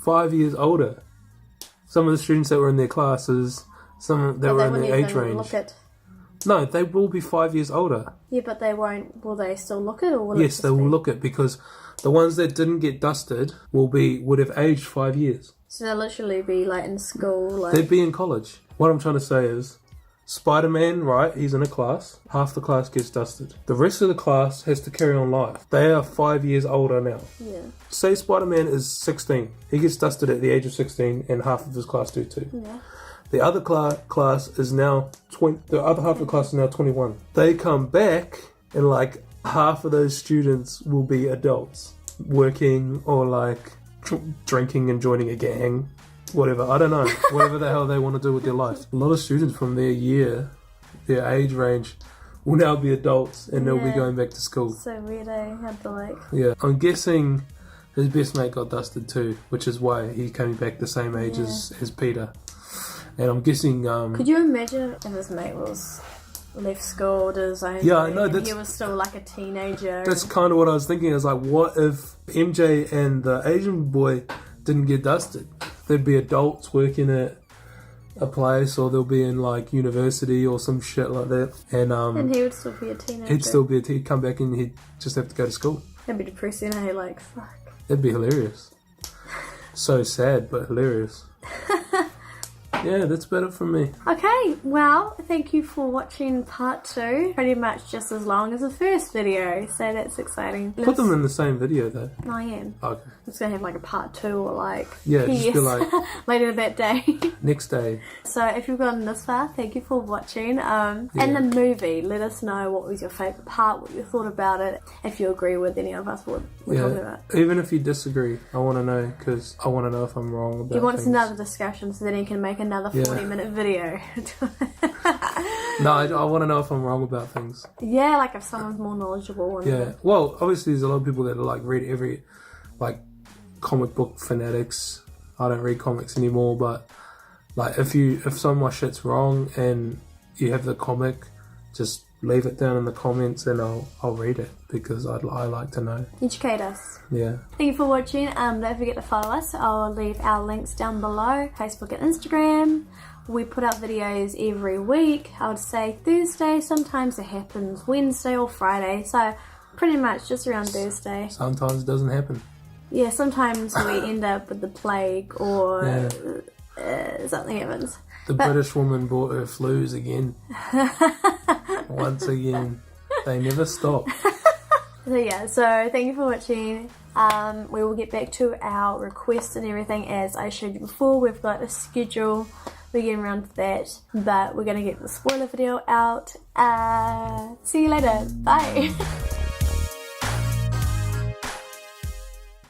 5 years older. Some of the students that were in their classes, some that were in their age range. No, they will be 5 years older. Yeah, but they won't... Will they still look it? Or will Yes, they will look it because the ones that didn't get dusted would have aged 5 years. So they'll literally be like in school, like... They'd be in college. What I'm trying to say is, Spider-Man, right, he's in a class. Half the class gets dusted. The rest of the class has to carry on life. They are 5 years older now. Yeah. Say Spider-Man is 16. He gets dusted at the age of 16 and half of his class do too. Yeah. The other class is now 20. The other half of the class is now 21. They come back and like half of those students will be adults working or like drinking and joining a gang. Whatever, I don't know. Whatever the hell they want to do with their life. A lot of students from their age range, will now be adults and they'll be going back to school. So weird, eh? Had to like... Yeah, I'm guessing his best mate got dusted too, which is why he's coming back the same age as Peter. And I'm guessing... Could you imagine if his mate was left school, did his own Yeah, I thing, know, and he was still like a teenager? That's kind of what I was thinking. I was like, what if MJ and the Asian boy didn't get dusted? There'd be adults working at a place, or they'll be in like university or some shit like that. And he would still be a teenager. He'd come back and he'd just have to go to school. That'd be depressing, eh? Like, fuck. That'd be hilarious. So sad, but hilarious. Yeah, that's better for me. Okay, well, thank you for watching part 2. Pretty much just as long as the first video, so that's exciting. Put them in the same video though. No, I am. Okay. It's gonna have like a part 2 or like... Yeah, just be like... later that day. Next day. So if you've gotten this far, thank you for watching. And the movie, let us know what was your favourite part, what you thought about it, if you agree with any of us what we're talking about. Even if you disagree, I want to know, because I want to know if I'm wrong about You want things. another discussion so then you can make another 40-minute video. No, I want to know if I'm wrong about things. Yeah, like if someone's more knowledgeable. And Yeah, well, obviously there's a lot of people that are like read every, like, comic book fanatics. I don't read comics anymore, but like if some of my shit's wrong and you have the comic, just leave it down in the comments and I'll read it because I like to know. Educate us. Yeah. Thank you for watching. Don't forget to follow us. I'll leave our links down below. Facebook and Instagram. We put out videos every week. I would say Thursday. Sometimes it happens Wednesday or Friday. So pretty much just around Thursday. Sometimes it doesn't happen. Yeah, sometimes we end up with the plague or something happens. The British woman bought her flus again. Once again. They never stop. So yeah, so thank you for watching. We will get back to our requests and everything as I showed you before. We've got a schedule. We're getting around to that. But we're going to get the spoiler video out. See you later. Bye.